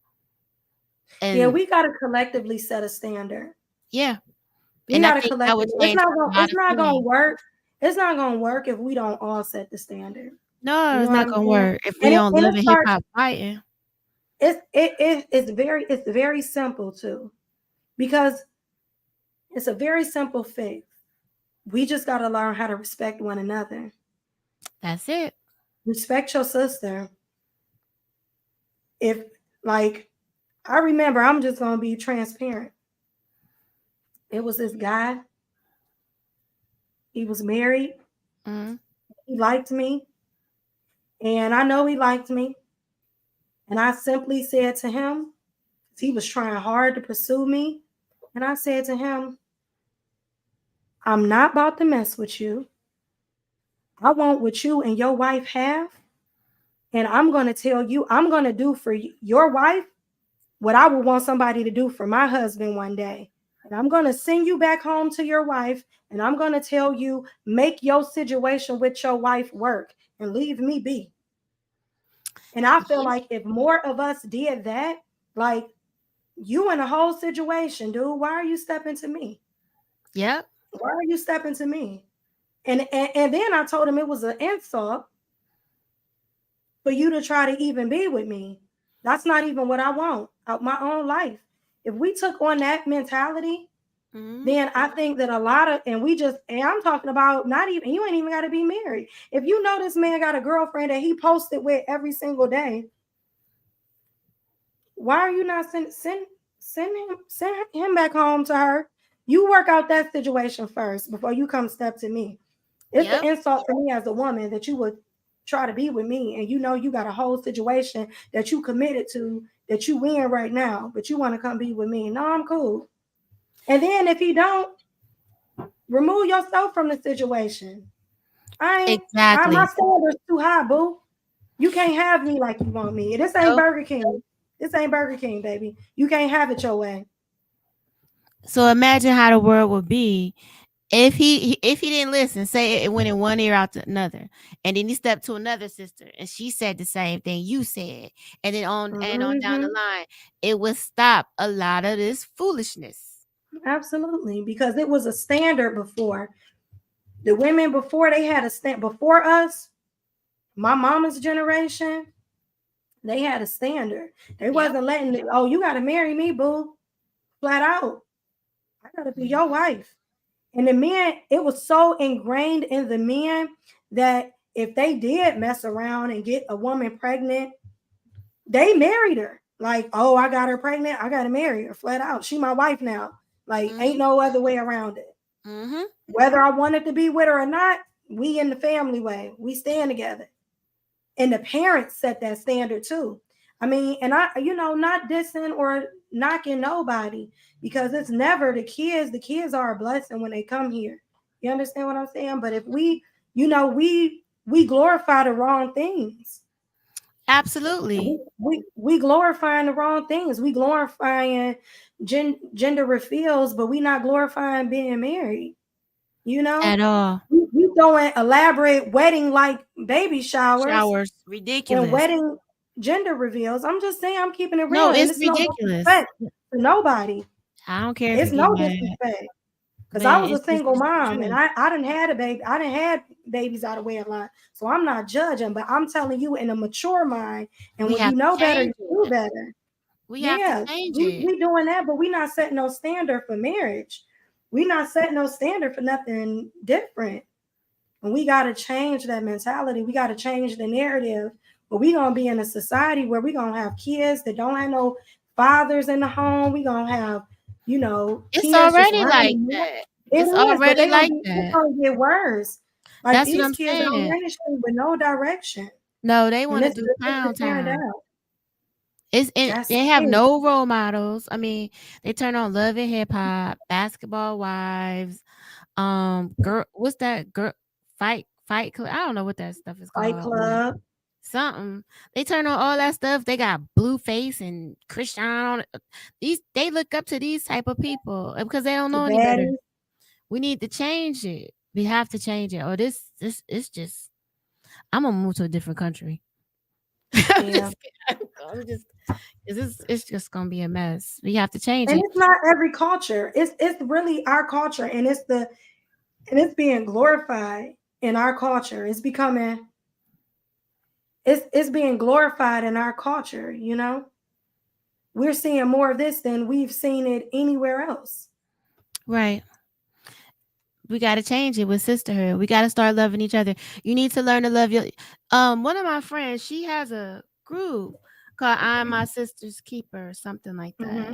And yeah, we got to collectively set a standard. Yeah. We got to collectively. It's not going to work. It's not going to work if we don't all set the standard. No, it's not going to work if we don't live in hip hop fighting. It's very simple too, because it's a very simple fix. We just got to learn how to respect one another. That's it. Respect your sister. If, like, I remember, I'm just going to be transparent. It was this guy. He was married. Mm-hmm. He liked me. And I know he liked me. And I simply said to him, he was trying hard to pursue me. And I said to him, I'm not about to mess with you. I want what you and your wife have. And I'm going to tell you, I'm going to do for your wife what I would want somebody to do for my husband one day. And I'm going to send you back home to your wife. And I'm going to tell you, make your situation with your wife work and leave me be. And I feel like if more of us did that, like, you in a whole situation, dude, why are you stepping to me? Yep. Why are you stepping to me? And then I told him it was an insult for you to try to even be with me. That's not even what I want out my own life. If we took on that mentality, then I think that a lot of, and I'm talking about not even, you ain't even got to be married. If you know this man got a girlfriend that he posted with every single day, why are you not send him back home to her? You work out that situation first before you come step to me. It's an insult to me as a woman that you would try to be with me, and you know you got a whole situation that you committed to, that you in right now, but you want to come be with me. No, I'm cool. And then if you don't, remove yourself from the situation. My standard's too high, boo. You can't have me like you want me. This ain't Burger King. This ain't Burger King, baby. You can't have it your way. So imagine how the world would be if he didn't listen. Say it went in one ear out to another, and then he stepped to another sister, and she said the same thing you said, and then on down the line, it would stop a lot of this foolishness. Absolutely, because it was a standard before. The women before, they had a stand before us. My mama's generation, they had a standard. They wasn't letting it, you got to marry me, boo. Flat out. I got to be your wife. And the men, it was so ingrained in the men that if they did mess around and get a woman pregnant, they married her. Like, I got her pregnant. I got to marry her flat out. She my wife now. Like, ain't no other way around it. Whether I wanted to be with her or not, we in the family way. We stand together. And the parents set that standard too. I mean, and I, not dissing or knocking nobody, because it's never the kids. The kids are a blessing when they come here. You understand what I'm saying? But if we, we glorify the wrong things. Absolutely. We glorifying the wrong things. We glorifying gender reveals, but we not glorifying being married. At all. We doing elaborate wedding like baby showers ridiculous. and wedding gender reveals. I'm just saying, I'm keeping it real. No, and it's no ridiculous. disrespect to nobody. I don't care if It's you no get mad. disrespect. Because Man, I was a it's single just mom, true. and I didn't had a baby. I didn't had babies out of wedlock, so I'm not judging. But I'm telling you, in a mature mind, and We when have you to know better, change you do it. better. We have to change it. We doing that, but we not setting no standard for marriage. We not setting no standard for nothing different. And we got to change that mentality. We got to change the narrative. But we gonna be in a society where we gonna have kids that don't have no fathers in the home. We gonna have, It's kids already just like running. that. It It's is, but already like it's that. gonna get worse. Like That's what these I'm kids are saying. mainstream with no direction. No, they And want to this do is clown turned time. out. They have no role models. I mean, they turn on Love and Hip Hop, Basketball Wives, girl, what's that girl Fight Club? I don't know what that stuff is Fight called. Club. Something. They turn on all that stuff. They got Blueface and Christian. They look up to these type of people because they don't know any better. We need to change it. We have to change it. Or this it's just. I'm gonna move to a different country. Yeah. It's just gonna be a mess. We have to change and it. It's not every culture. It's really our culture, and it's being glorified in our culture. It's becoming. It's being glorified in our culture. We're seeing more of this than we've seen it anywhere else. Right. We got to change it with sisterhood. We got to start loving each other. You need to learn to love your. One of my friends, she has a group called "I'm My Sister's Keeper" or something like that. Mm-hmm.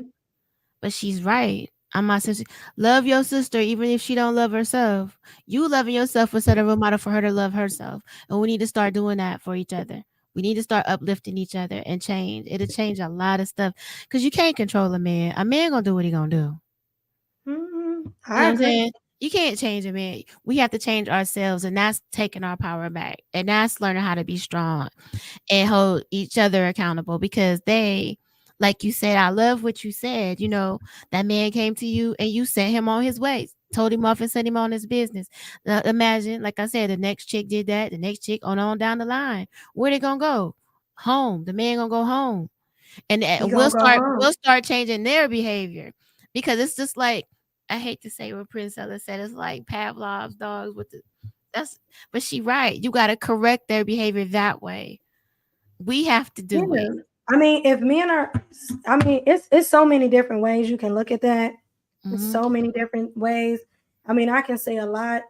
But she's right. I'm my sister. Love your sister even if she don't love herself. You loving yourself will set a role model for her to love herself, and we need to start doing that for each other. We need to start uplifting each other and change. It'll change a lot of stuff because you can't control a man. A man gonna do what he gonna do. Mm-hmm. You know what I'm saying? You can't change a man. We have to change ourselves, and that's taking our power back. And that's learning how to be strong and hold each other accountable because like you said, I love what you said. That man came to you and you sent him on his way, told him off and sent him on his business. Imagine, like I said, the next chick did that, the next chick on down the line. Where they gonna go? Home. The man gonna go home. And we'll start changing their behavior because it's just like, I hate to say what Prince Ella said, it's like Pavlov's dogs but she right. You got to correct their behavior that way. We have to do it. I mean, if men are, it's so many different ways you can look at that. Mm-hmm. So many different ways. I mean, I can say a lot.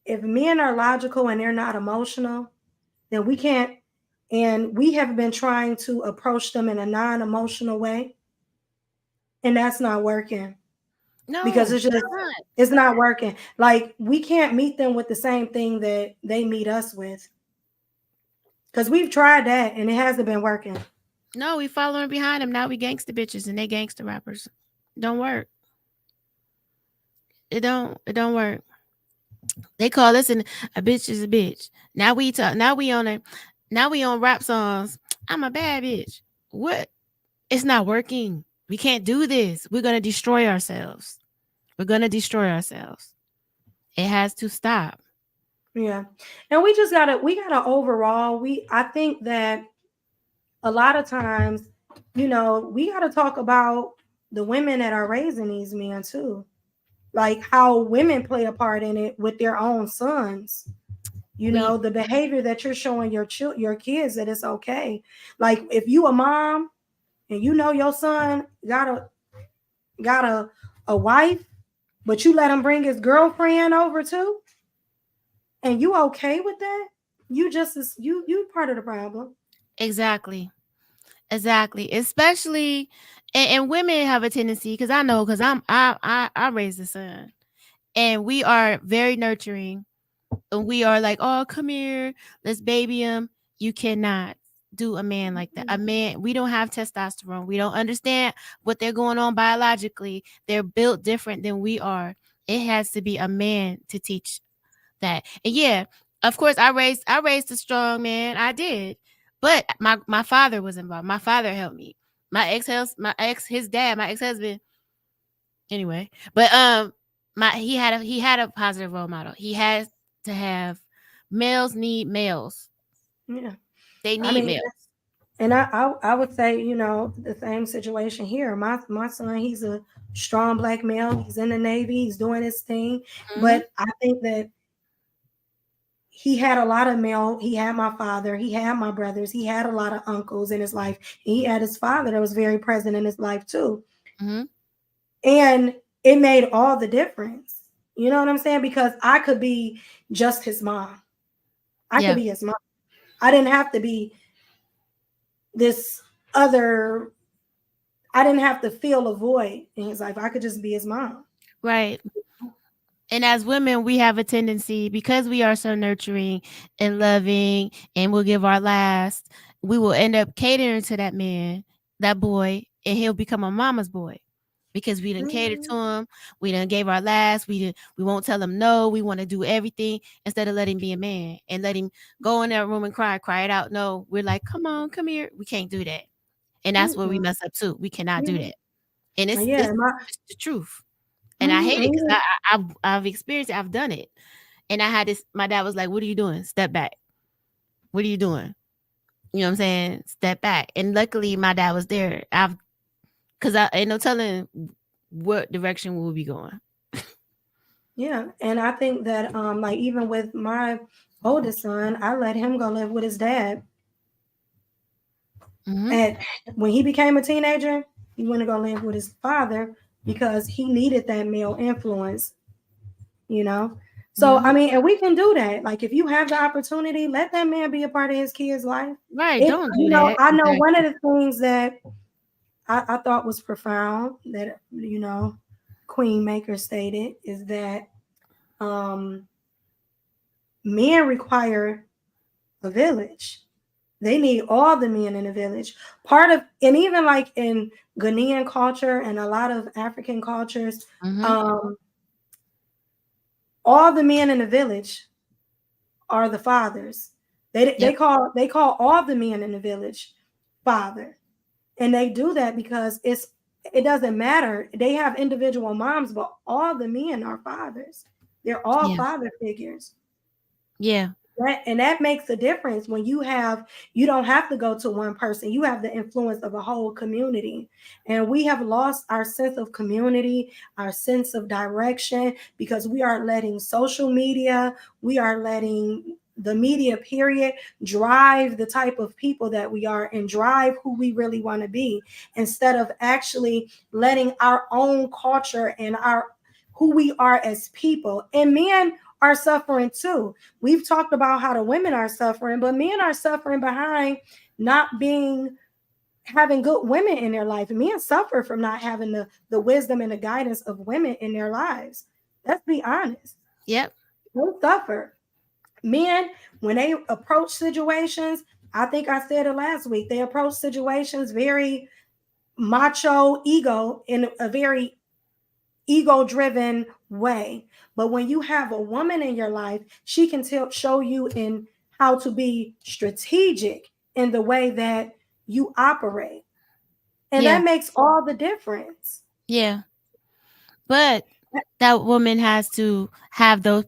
If men are logical and they're not emotional, then we can't, and we have been trying to approach them in a non-emotional way. And that's not working. No, because it's not working. Like we can't meet them with the same thing that they meet us with. Because we've tried that and it hasn't been working. No, we following behind them. Now we gangster bitches and they gangster rappers. Don't work. It don't work. They call us a bitch is a bitch. Now we on rap songs. I'm a bad bitch. What? It's not working. We can't do this. We're gonna destroy ourselves. It has to stop. Yeah. And we gotta overall, I think that a lot of times, we gotta talk about the women that are raising these men too. Like how women play a part in it with their own sons. The behavior that you're showing your kids, that it's okay. Like if you a mom and your son got a wife, but you let him bring his girlfriend over too, and you okay with that? You part of the problem. Exactly. Especially, and women have a tendency, because I raised a son, and we are very nurturing, and we are like, oh, come here, let's baby him. You cannot. do a man like that. A man, we don't have testosterone. We don't understand what they're going on biologically. They're built different than we are. It has to be a man to teach that. And yeah, of course, I raised a strong man. I did, but my father was involved. My father helped me. My his dad, my ex husband. Anyway, but he had a positive role model. He has to have males need males. Yeah. They I need mean, males. and I would say, you know, the same situation here. My son, he's a strong black male. He's in the Navy. He's doing his thing. Mhm. But I think that he had a lot of male. He had my father. He had my brothers. He had a lot of uncles in his life. He had his father that was very present in his life too. Mhm. And it made all the difference. You know what I'm saying? Because I could be just his mom. I Yeah. could be his mom. I didn't have to be this other. I didn't have to fill a void in his life. I could just be his mom. Right. And as women, we have a tendency, because we are so nurturing and loving and we'll give our last, we will end up catering to that man, that boy, and he'll become a mama's boy because we didn't cater to him. We done gave our last. We won't tell him no. We want to do everything instead of letting him be a man and let him go in that room and cry it out. No, we're like, come on, come here. We can't do that. And that's where we mess up too. We cannot do that. And it's Yeah, just the truth. And I hate it because I've experienced it. I've done it. And I had this, my dad was like, what are you doing? Step back. What are you doing? You know what I'm saying? Step back. And luckily my dad was there. Because I ain't no telling what direction we'll be going. yeah. And I think that like even with my oldest son, I let him go live with his dad. And when he became a teenager, he went to go live with his father because he needed that male influence, you know. So I mean, and we can do that. Like if you have the opportunity, let that man be a part of his kid's life. Right. Don't do you know, that. I know one of the things that I thought was profound that, you know, Queen Maker stated is that men require a village. They need all the men in the village. Part of, and even like in Ghanaian culture and a lot of African cultures, all the men in the village are the fathers. They call all the men in the village father. And they do that because it doesn't matter. They have individual moms, but all the men are fathers. They're all father figures. Yeah. And that makes a difference when you don't have to go to one person. You have the influence of a whole community. And we have lost our sense of community, our sense of direction, because we are letting social media, we are letting the media period drive the type of people that we are and drive who we really want to be, instead of actually letting our own culture and who we are as people. And men are suffering too. We've talked about how the women are suffering, but men are suffering behind not having good women in their life. Men suffer from not having the wisdom and the guidance of women in their lives. Let's be honest. Yep. They suffer. Men, when they approach situations, I think I said it last week, they approach situations very macho, ego, in a very ego-driven way. But when you have a woman in your life, she can show you in how to be strategic in the way that you operate. And that makes all the difference. Yeah. But that woman has to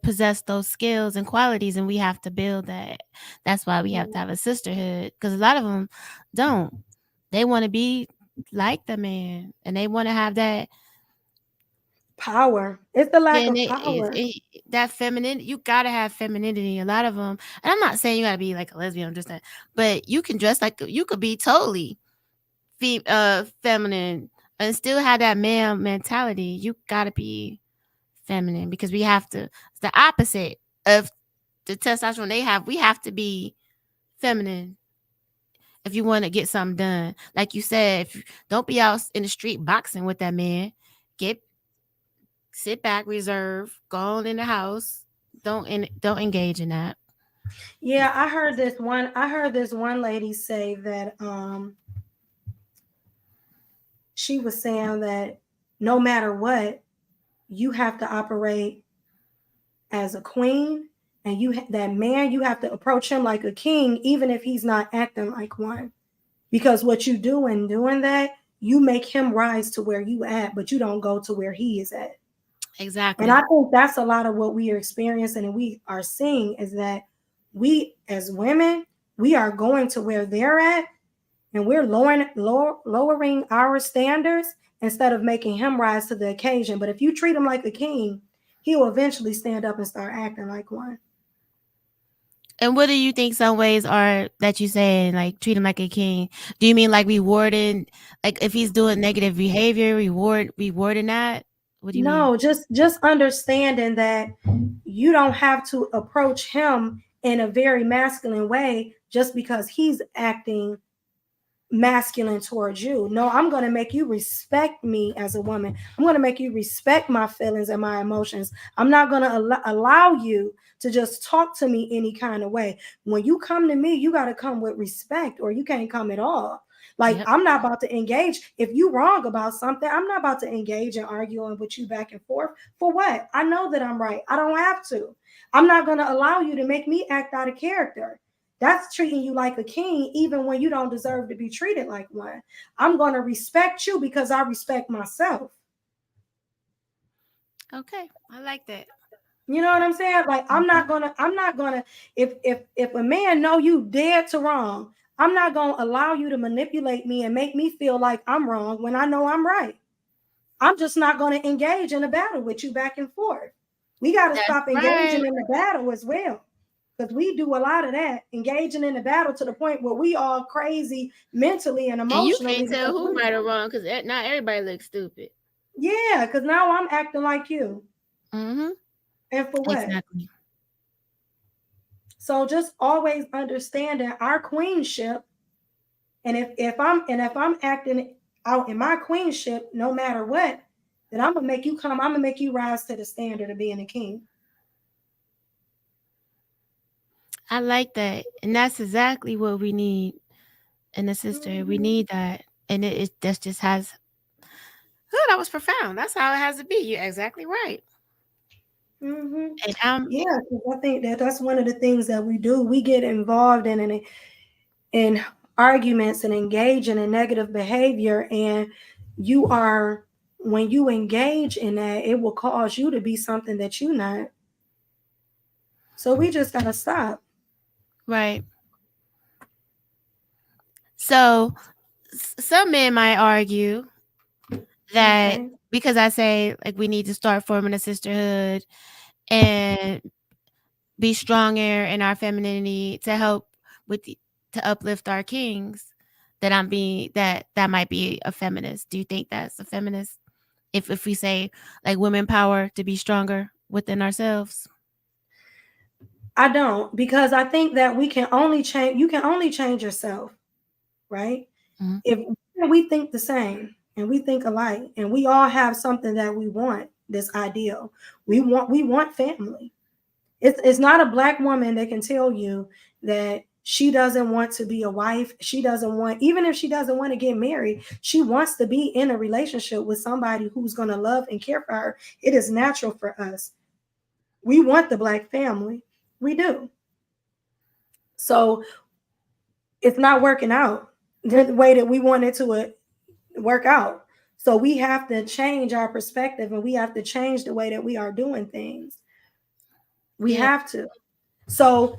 possess those skills and qualities, and we have to build that. That's why we have to have a sisterhood, because a lot of them don't. They want to be like the man, and they want to have that power. It's the lack of power. That feminine, you gotta have femininity. A lot of them, and I'm not saying you gotta be like a lesbian, I'm just saying, but you can dress like you could be totally feminine and still have that male mentality. You gotta be feminine, because we have to. It's the opposite of the testosterone they have. We have to be feminine if you want to get something done. Like you said, don't be out in the street boxing with that man. Sit back, reserve, go on in the house. Don't engage in that. Yeah, I heard this one lady say that she was saying that no matter what, you have to operate as a queen, and that man, you have to approach him like a king, even if he's not acting like one. Because what you do in doing that, you make him rise to where you at, but you don't go to where he is at. Exactly. And I think that's a lot of what we are experiencing and we are seeing, is that we as women, we are going to where they're at, and we're lowering our standards instead of making him rise to the occasion. But if you treat him like a king, he will eventually stand up and start acting like one. And what do you think some ways are that you saying, like, treat him like a king? Do you mean like rewarding, like if he's doing negative behavior, rewarding that? What do you mean? No, just understanding that you don't have to approach him in a very masculine way just because he's acting masculine towards you. No, I'm going to make you respect me as a woman. I'm going to make you respect my feelings and my emotions. I'm not going to allow you to just talk to me any kind of way. When you come to me, you got to come with respect, or you can't come at all. Like, Yep. I'm not about to engage. If you wrong about something, I'm not about to engage in arguing with you back and forth. For what? I know that I'm right. I don't have to. I'm not going to allow you to make me act out of character. That's treating you like a king, even when you don't deserve to be treated like one. I'm going to respect you because I respect myself. Okay, I like that. You know what I'm saying? Like, I'm not gonna, if a man know you dead to wrong, I'm not gonna allow you to manipulate me and make me feel like I'm wrong when I know I'm right. I'm just not gonna engage in a battle with you back and forth. We got to stop engaging in the battle as well. Because we do a lot of that, engaging in the battle to the point where we all crazy mentally and emotionally. And you can't tell who right or wrong because not everybody looks stupid. Yeah, because now I'm acting like you. Mm-hmm. And for what? Exactly. So just always understanding our queenship. And if I'm acting out in my queenship, no matter what, then I'm gonna make you rise to the standard of being a king. I like that. And that's exactly what we need in a sister. Mm-hmm. We need that. And that just has that was profound. That's how it has to be. You're exactly right. Mm-hmm. And yeah, I think that's one of the things that we do. We get involved in arguments and engage in a negative behavior, and when you engage in that, it will cause you to be something that you're not. So we just gotta stop. Right. So some men might argue that because I say, like, we need to start forming a sisterhood and be stronger in our femininity to help to uplift our kings, that that might be a feminist. Do you think that's a feminist? If we say, like, women power to be stronger within ourselves? I don't, because I think that you can only change yourself, right? Mm-hmm. If we think the same and we think alike and we all have something that we want, this ideal, we want family. It's not a Black woman that can tell you that she doesn't want to be a wife. Even if she doesn't want to get married, she wants to be in a relationship with somebody who's going to love and care for her. It is natural for us. We want the Black family. We do. So it's not working out the way that we want it to work out. So we have to change our perspective, and we have to change the way that we are doing things. We have to. So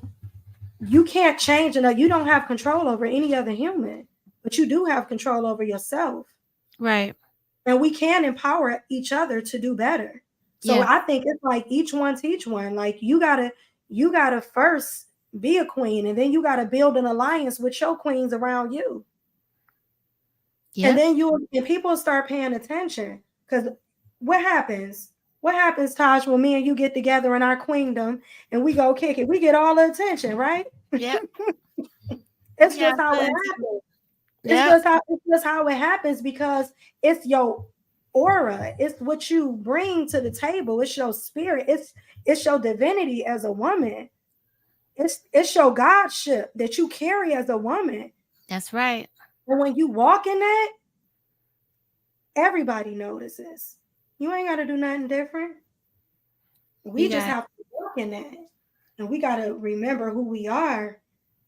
you can't change enough. You don't have control over any other human, but you do have control over yourself. Right. And we can empower each other to do better. So I think it's like each one teach one. Like you gotta first be a queen, and then you gotta build an alliance with your queens around you. And then and people start paying attention. Because what happens? What happens, Taj, when me and you get together in our queendom and we go kick it? We get all the attention, right? Yeah. It's just how it happens. It's just how it happens, because it's your aura. It's what you bring to the table. It's your spirit. It's your divinity as a woman. It's your godship that you carry as a woman. That's right. And when you walk in that, everybody notices. You ain't got to do nothing different. We just have to walk in that. And we got to remember who we are.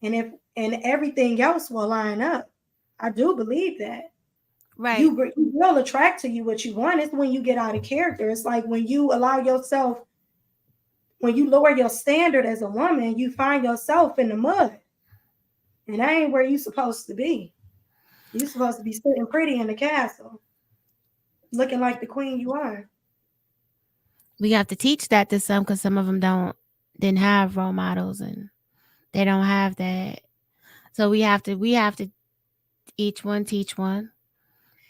And everything else will line up. I do believe that. Right. You will attract to you what you want. It's when you get out of character. It's like when you allow yourself, when you lower your standard as a woman, you find yourself in the mud. And that ain't where you're supposed to be. You're supposed to be sitting pretty in the castle, looking like the queen you are. We have to teach that to some, because some of them didn't have role models, and they don't have that. So we have to each one teach one.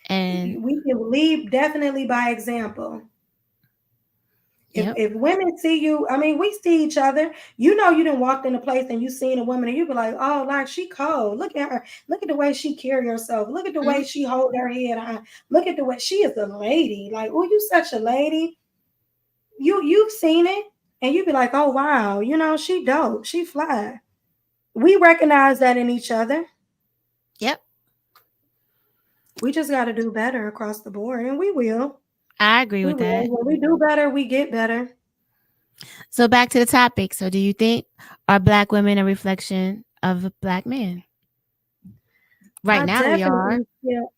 And we can lead definitely by example. If women see you, I mean, we see each other. You know, you done walked in a place and you seen a woman and you be like, oh, like she cold. Look at her. Look at the way she carry herself. Look at the way she hold her head high. Look at the way she is a lady. Like, oh, you such a lady. You've seen it and you be like, oh wow, you know, she dope. She fly. We recognize that in each other. Yep. We just got to do better across the board, and we will. I agree with that. When we do better, we get better. So back to the topic. So do you think are Black women a reflection of Black men? Right now we are.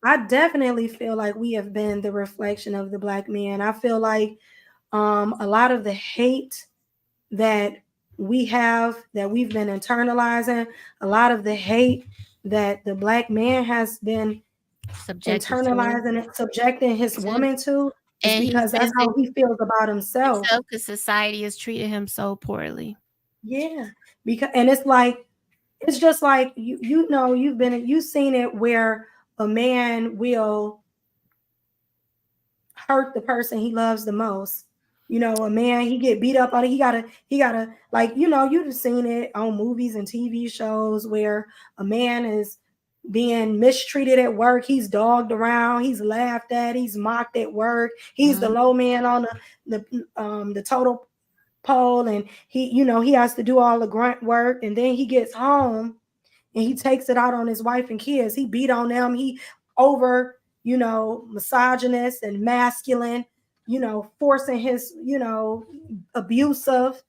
I definitely feel like we have been the reflection of the Black men. I feel like a lot of the hate that we have, that we've been internalizing, a lot of the hate that the Black man has been internalizing and subjecting his woman to, is because that's how he feels about himself. Because society has treated him so poorly. Yeah, and it's just like you know, you've seen it where a man will hurt the person he loves the most. You know, a man, he get beat up on it. He gotta like, you know, you've seen it on movies and TV shows where a man is being mistreated at work. He's dogged around. He's laughed at. He's mocked at work. He's the low man on the total pole, and he has to do all the grunt work. And then he gets home and he takes it out on his wife and kids. He beat on them. He over, misogynist and masculine, forcing his, abusive,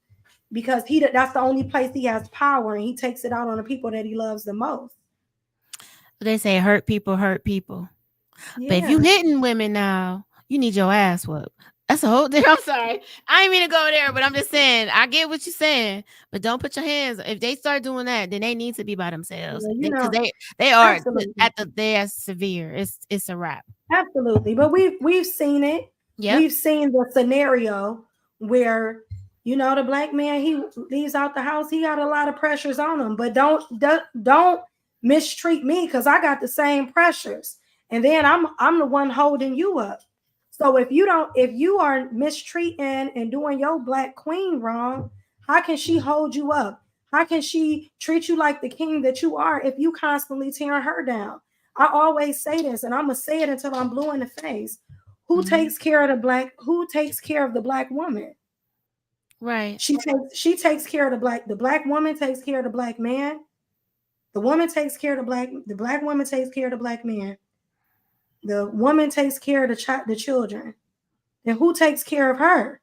because that's the only place he has power, and he takes it out on the people that he loves the most. They say hurt people hurt people. Yeah. But if you hitting women now, you need your ass whooped. That's a whole thing. I'm sorry. I ain't mean to go there, but I'm just saying, I get what you're saying, but don't put your hands. If they start doing that, then they need to be by themselves. Because they are they're severe. It's a wrap. Absolutely. But we've seen it. Yep. We've seen the scenario where, the Black man, he leaves out the house. He got a lot of pressures on him, but don't mistreat me, because I got the same pressures. And then I'm the one holding you up. So if you are mistreating and doing your Black queen wrong, how can she hold you up? How can she treat you like the king that you are if you constantly tearing her down? I always say this, and I'm gonna say it until I'm blue in the face. Who takes care of the Black woman? Right. She takes care of the Black woman takes care of the Black man. The woman takes care of the Black woman takes care of the Black man. The woman takes care of the children. Then who takes care of her?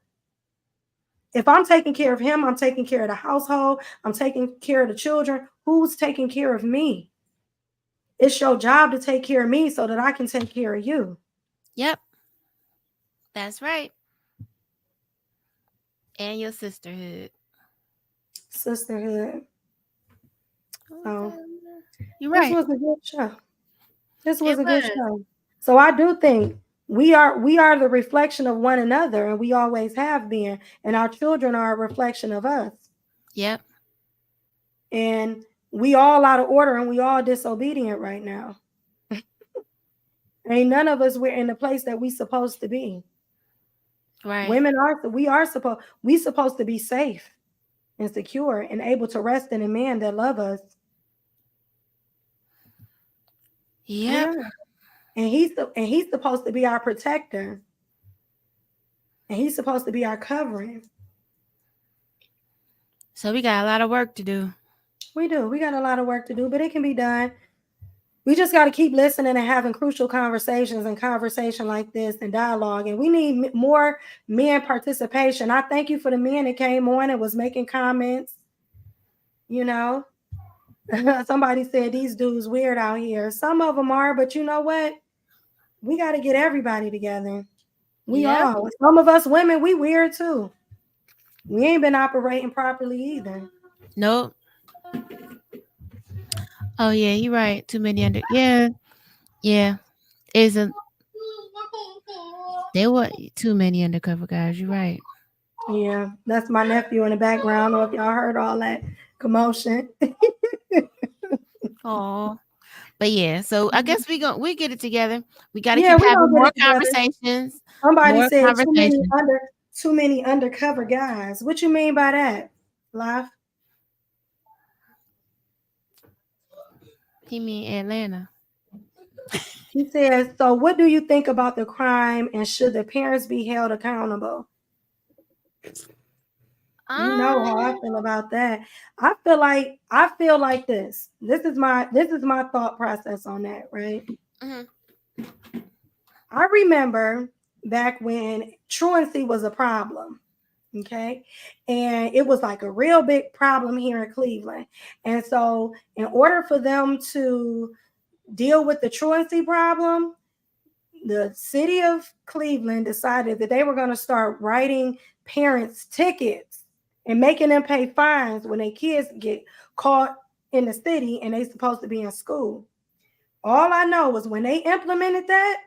If I'm taking care of him, I'm taking care of the household, I'm taking care of the children. Who's taking care of me? It's your job to take care of me so that I can take care of you. Yep. That's right. And your sisterhood. Sisterhood. Oh, you're right. This was a good show. Good show. So I do think we are the reflection of one another, and we always have been, and our children are a reflection of us. Yep. And we all out of order, and we all disobedient right now. Ain't none of us we're in the place that we supposed to be. Right. Women we supposed to be safe and secure and able to rest in a man that love us. Yep. Yeah. And he's supposed to be our protector. And he's supposed to be our covering. So we got a lot of work to do. We do. We got a lot of work to do, but it can be done. We just got to keep listening and having crucial conversations and conversation like this and dialogue. And we need more men participation. I thank you for the men that came on and was making comments. You know, somebody said these dudes weird out here. Some of them are, but you know what? We got to get everybody together. We all. Some of us women, we weird too. We ain't been operating properly either. Nope. Oh yeah, you're right. Too many under. Yeah. Isn't there were too many undercover guys? You're right. Yeah, that's my nephew in the background. I don't know if y'all heard all that commotion. Oh, but yeah. So I guess we get it together. We got to Yeah, keep we having gonna get more it together. conversations. Somebody More said conversations. too many undercover guys. What you mean by that, Live? He mean Atlanta. He says, so what do you think about the crime and should the parents be held accountable? You know how I feel about that. I feel like this. This is my thought process on that, right? Mm-hmm. I remember back when truancy was a problem. Okay. And it was like a real big problem here in Cleveland. And so, in order for them to deal with the truancy problem, the city of Cleveland decided that they were going to start writing parents tickets and making them pay fines when their kids get caught in the city and they supposed to be in school. All I know was when they implemented that,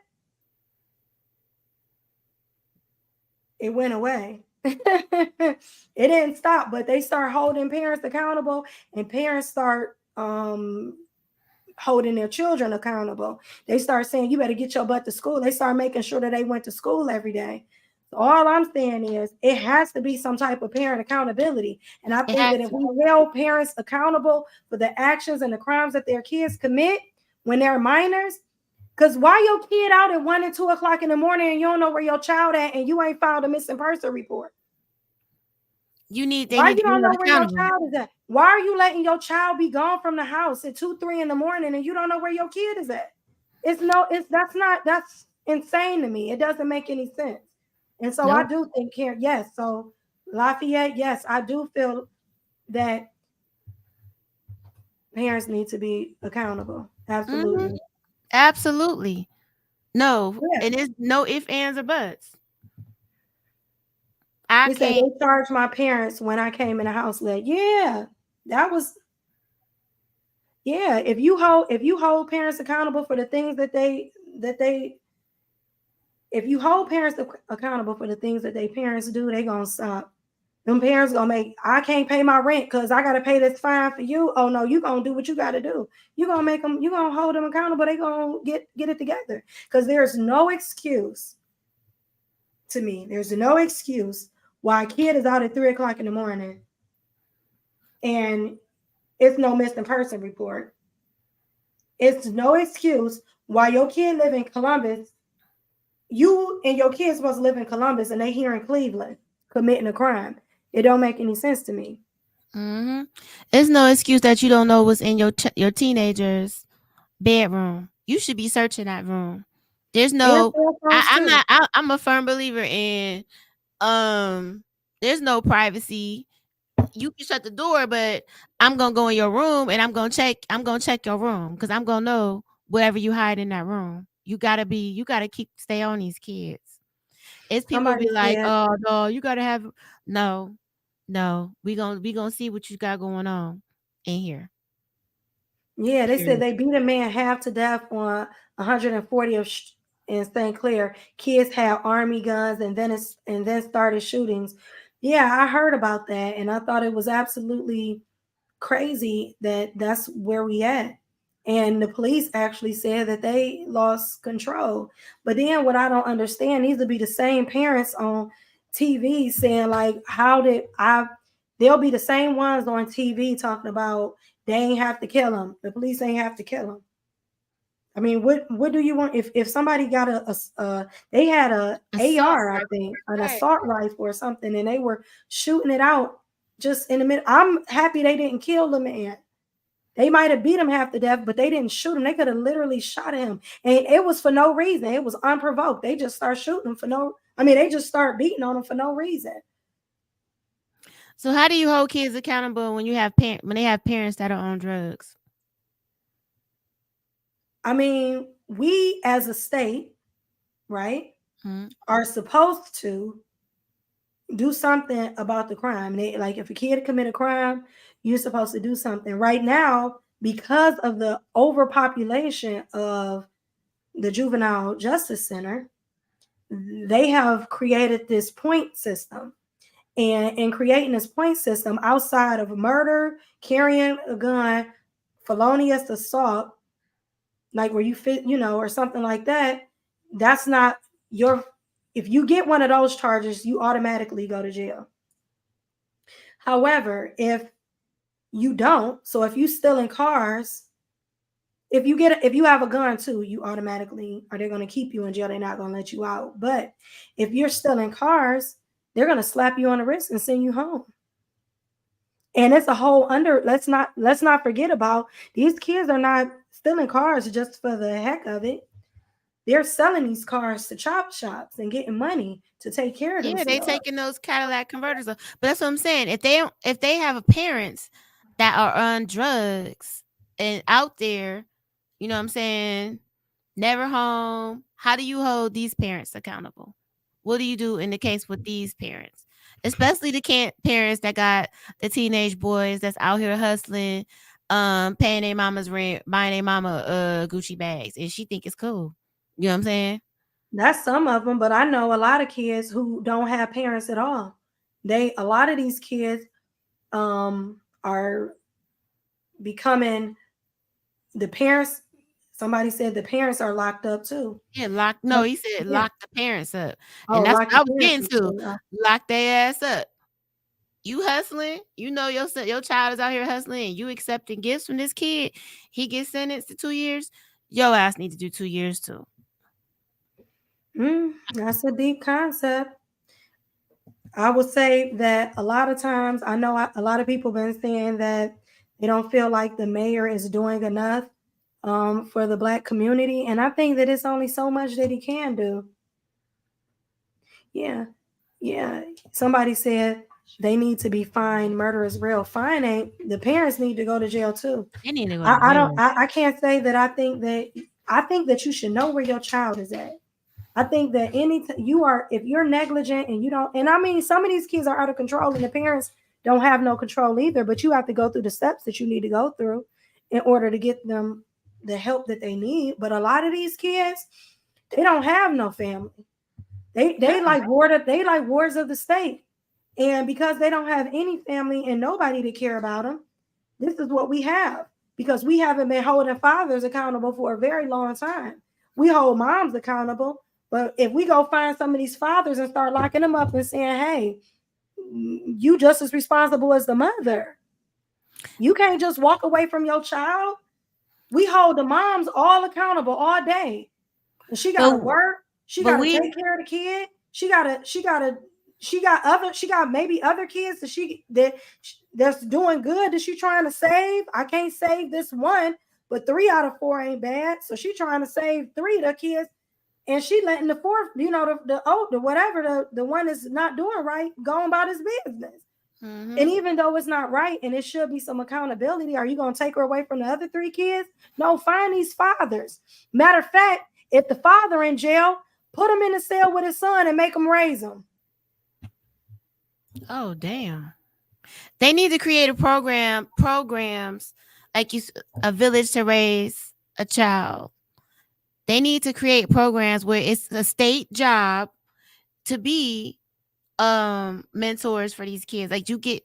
it went away. It didn't stop, but they start holding parents accountable, and parents start holding their children accountable. They start saying, you better get your butt to school. They start making sure that they went to school every day. So all I'm saying is it has to be some type of parent accountability. And I think that if we held parents accountable for the actions and the crimes that their kids commit when they're minors, because why your kid out at 1 and 2 o'clock in the morning and you don't know where your child at and you ain't filed a missing person report? Why you don't know where your child is at? Why are you letting your child be gone from the house at 2, 3 in the morning and you don't know where your kid is at? That's insane to me. It doesn't make any sense. And so I do think here, yes. So Lafayette, yes, I do feel that parents need to be accountable. Absolutely. Mm-hmm. Absolutely. No, it is no ifs, ands, or buts. He said they charged my parents when I came in the house late. Yeah, that was. Yeah, if you hold parents accountable for the things if you hold parents accountable for the things that they parents do, they gonna stop. Them parents gonna make, I can't pay my rent because I gotta pay this fine for you. Oh no, you gonna do what you gotta do. You gonna make them, you gonna hold them accountable. They gonna get it together. Because there's no excuse to me. There's no excuse why a kid is out at 3 o'clock in the morning and it's no missing person report. It's no excuse why your kid live in Columbus. You and your kids supposed to live in Columbus and they here in Cleveland committing a crime. It don't make any sense to me. Mm-hmm. It's no excuse that you don't know what's in your teenager's bedroom. You should be searching that room. There's no. I'm a firm believer in. There's no privacy. You can shut the door, but I'm gonna go in your room and I'm gonna check your room because I'm gonna know whatever you hide in that room. You gotta stay on these kids. It's people be like, oh no, you gotta have no. We gonna see what you got going on in here. Yeah, they said they beat a man half to death on 140th in St. Clair. Kids had army guns and then started shootings. Yeah, I heard about that, and I thought it was absolutely crazy that that's where we at. And the police actually said that they lost control. But then what I don't understand, these will be the same parents on TV saying like, they'll be the same ones on TV talking about they ain't have to kill him. The police ain't have to kill him. I mean, what do you want? If somebody got they had a AR, I think, an assault rifle or something, and they were shooting it out just in a minute. I'm happy they didn't kill the man. They might have beat him half to death, but they didn't shoot him. They could have literally shot him. And it was for no reason. It was unprovoked. They just start shooting him for no, they just start beating on him for no reason. So how do you hold kids accountable when you have when they have parents that are on drugs? I mean, we as a state, right, Mhm. are supposed to do something about the crime. Like if a kid commit a crime, you're supposed to do something. Right now, because of the overpopulation of the Juvenile Justice Center, they have created this point system. And in creating this point system, outside of murder, carrying a gun, felonious assault, like where you fit, or something like that, that's not your, if you get one of those charges, you automatically go to jail. However, if you don't, so if you stealing cars, if you have a gun too, you automatically, are they going to keep you in jail? They're not going to let you out. But if you're stealing cars, they're going to slap you on the wrist and send you home. And it's a whole let's not forget about, these kids are not stealing cars just for the heck of it. They're selling these cars to chop shops and getting money to take care of themselves. Yeah, they taking those Cadillac converters up. But that's what I'm saying. If they have parents that are on drugs and out there, you know what I'm saying, never home, how do you hold these parents accountable? What do you do in the case with these parents? Especially the parents that got the teenage boys that's out here hustling, paying their mama's rent, buying their mama Gucci bags, and she think it's cool. You know what I'm saying? That's some of them, but I know a lot of kids who don't have parents at all. A lot of these kids are becoming, the parents, somebody said the parents are locked up too. Yeah, no, he said lock the parents up. Oh, And that's what I was parents getting to. Lock their ass up. You hustling, your child is out here hustling, and you accepting gifts from this kid. He gets sentenced to 2 years. Your ass need to do 2 years too. That's a deep concept. I would say that a lot of times, I know a lot of people been saying that they don't feel like the mayor is doing enough for the Black community. And I think that it's only so much that he can do. Yeah. Somebody said they need to be fined. Murder is real. Fine ain't. The parents need to go to jail too. They need to go to jail. I can't say that I think that you should know where your child is at. I think that if you're negligent and you don't, and I mean, some of these kids are out of control and the parents don't have no control either, but you have to go through the steps that you need to go through in order to get them the help that they need. But a lot of these kids, they don't have no family. They like wards of the state. And because they don't have any family and nobody to care about them, this is what we have, because we haven't been holding fathers accountable for a very long time. We hold moms accountable. But if we go find some of these fathers and start locking them up and saying, hey, you just as responsible as the mother. You can't just walk away from your child. We hold the moms all accountable all day. And she got to work. She got to take care of the kid. She got maybe other kids that's doing good that she trying to save. I can't save this one, but 3 out of 4 ain't bad. So she trying to save 3 of the kids. And she letting the fourth, the one that's not doing right, go about his business. Mm-hmm. And even though it's not right and it should be some accountability, are you going to take her away from the other 3 kids? No, find these fathers. Matter of fact, if the father in jail, put him in a cell with his son and make him raise him. Oh, damn. They need to create programs like a village to raise a child. They need to create programs where it's a state job to be mentors for these kids. Like you get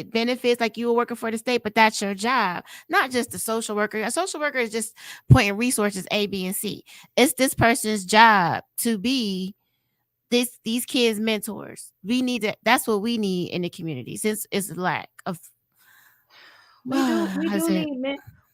benefits like you were working for the state, but that's your job, not just a social worker. A social worker is just pointing resources A, B, and C. It's this person's job to be these kids' mentors. That's what we need in the community, since it's a lack of.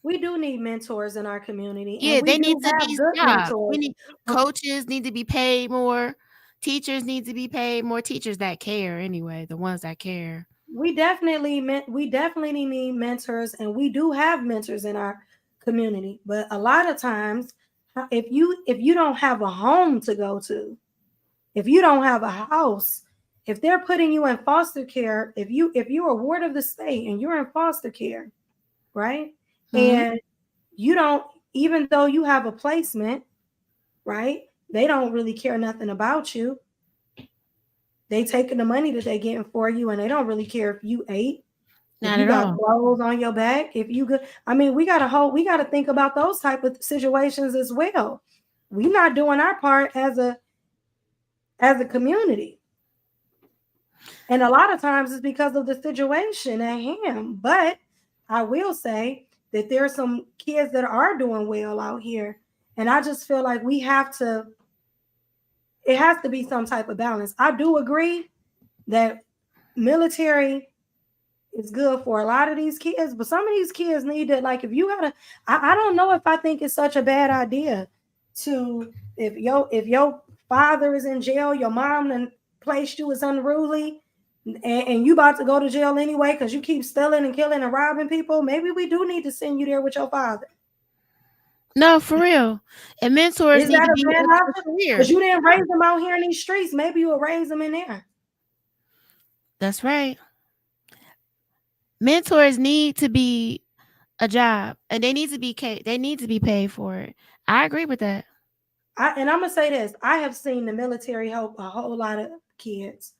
We do need mentors in our community. Yeah, they need to be jobs. We need coaches need to be paid more. Teachers need to be paid more. Teachers that care anyway, the ones that care. we definitely need mentors, and we do have mentors in our community. But a lot of times, if you don't have a home to go to, if you don't have a house, if they're putting you in foster care, if you're a ward of the state and you're in foster care, right? Mhm. And you don't, even though you have a placement, right? They don't really care nothing about you. They taking the money that they getting for you, and they don't really care if you ate, if Not you at got all. clothes on your back, if you good. I mean, we got to think about those type of situations as well. We're not doing our part as a community. And a lot of times it's because of the situation at hand. But I will say that there are some kids that are doing well out here. And I just feel like it has to be some type of balance. I do agree that military is good for a lot of these kids, but some of these kids need to, like, if you gotta, I don't know if I think it's such a bad idea to, if your father is in jail, your mom and placed you as unruly, and you about to go to jail anyway because you keep stealing and killing and robbing people, maybe we do need to send you there with your father. No, for real. And mentors Is need that to a be bad a option? Because career. you didn't raise them out here in these streets. Maybe you'll raise them in there. That's right. Mentors need to be a job, and they need to be paid for it. I agree with that. And I'm gonna say this: I have seen the military help a whole lot of kids.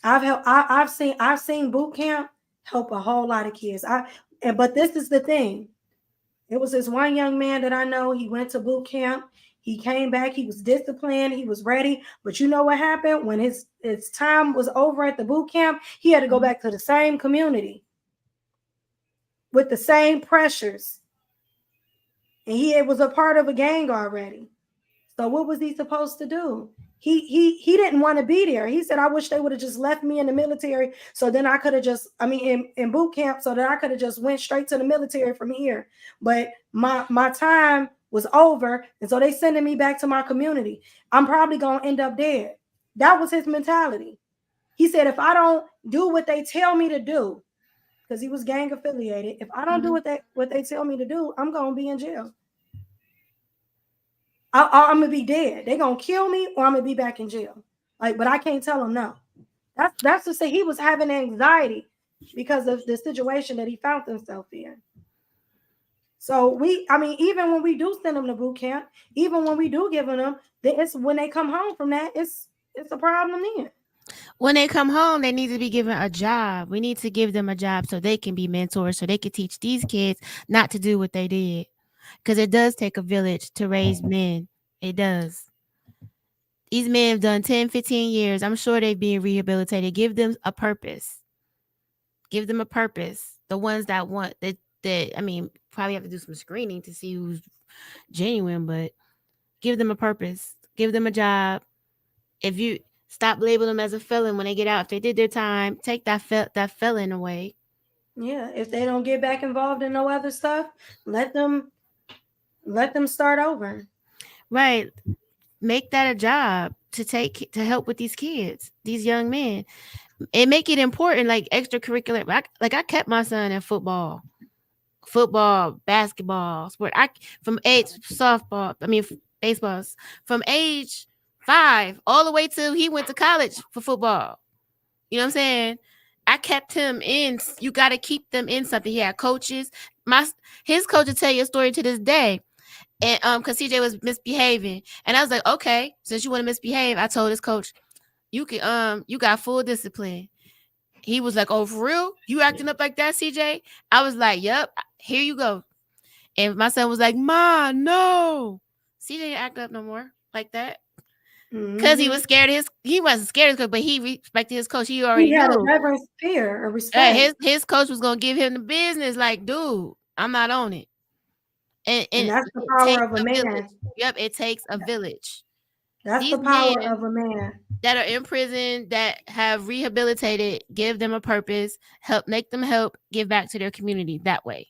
I've seen boot camp help a whole lot of kids. But this is the thing. It was this one young man that I know. He went to boot camp. He came back. He was disciplined. He was ready. But you know what happened when his time was over at the boot camp? He had to go back to the same community with the same pressures, and he was a part of a gang already. So what was he supposed to do? He didn't want to be there. He said, I wish they would have just left me in the military, so then I could have just, I mean, in boot camp, so that I could have just went straight to the military from here. But my time was over, and so they sending me back to my community. I'm probably gonna end up dead. That was his mentality. He said, if I don't do what they tell me to do, because he was gang affiliated, if I don't do what they tell me to do, I'm gonna be in jail. I'm gonna be dead. They're gonna kill me, or I'm gonna be back in jail. Like, but I can't tell him no. That's to say he was having anxiety because of the situation that he found himself in. So I mean, even when we do send them to boot camp, even when we do give them, it's when they come home from that, it's a problem then. When they come home, they need to be given a job. We need to give them a job so they can be mentors, so they can teach these kids not to do what they did. Because it does take a village to raise men. It does. These men have done 10, 15 years. I'm sure they've been rehabilitated. Give them a purpose. Give them a purpose. The ones that want that I mean, probably have to do some screening to see who's genuine, but give them a purpose. Give them a job. If you stop labeling them as a felon when they get out, if they did their time, take that felon away. Yeah, if they don't get back involved in no other stuff, let them start over. Right. Make that a job to help with these kids, these young men, and make it important, like extracurricular. Like I kept my son in football, basketball, sport. From age softball, I mean baseballs, from age 5 all the way till he went to college for football. You know what I'm saying? I kept him in. You got to keep them in something. He had coaches. His coach will tell you a story to this day. And because CJ was misbehaving, and I was like, okay, since you want to misbehave, I told his coach, you got full discipline. He was like, oh, for real? You acting up like that, CJ? I was like, yep, here you go. And my son was like, Ma, no. CJ didn't act up no more like that. Because he was scared of he wasn't scared of his coach, but he respected his coach. He already had knew. a reverence, fear, a respect. His coach was going to give him the business. Like, dude, I'm not on it. And that's the power of a man. Village. Yep, it takes a village. That's the power of a man. That are in prison, that have rehabilitated, give them a purpose, make them help give back to their community that way.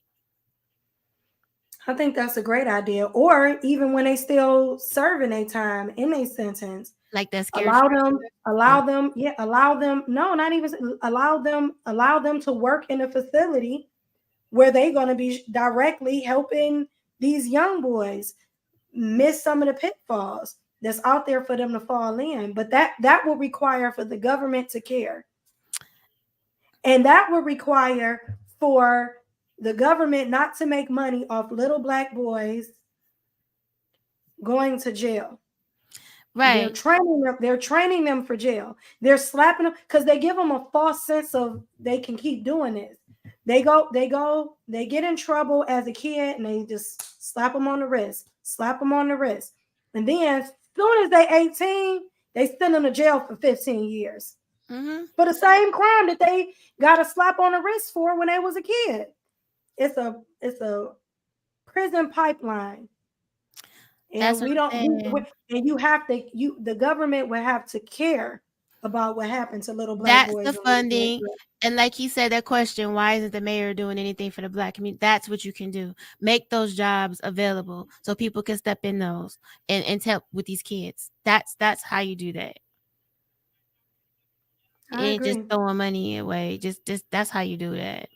I think that's a great idea. Or even when they still serving their time in a sentence, Like that scared allow straight. them, no, not even allow them to work in a facility where they're going to be directly helping these young boys miss some of the pitfalls that's out there for them to fall in. But that will require for the government to care. And that would require for the government not to make money off little black boys going to jail. Right. They're training them for jail. They're slapping them because they give them a false sense of they can keep doing this. They get in trouble as a kid and they just slap them on the wrist. And then as soon as they 18, they send them to jail for 15 years. For the same crime that they got a slap on the wrist for when they was a kid. It's a prison pipeline. And the government would have to care about what happened to little black boys. That's the funding. And like he said, that question, why isn't the mayor doing anything for the black community? That's what you can do. Make those jobs available so people can step in those and help with these kids. That's how you do that. And just throwing money away. Just that's how you do that.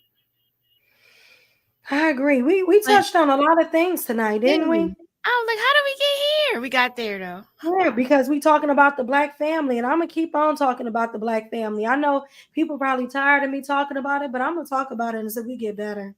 I agree. We touched on a lot of things tonight, didn't we? I was like, how did we get here? We got there though. Yeah, because we talking about the black family, and I'm gonna keep on talking about the black family. I know people probably tired of me talking about it, but I'm gonna talk about it until we get better.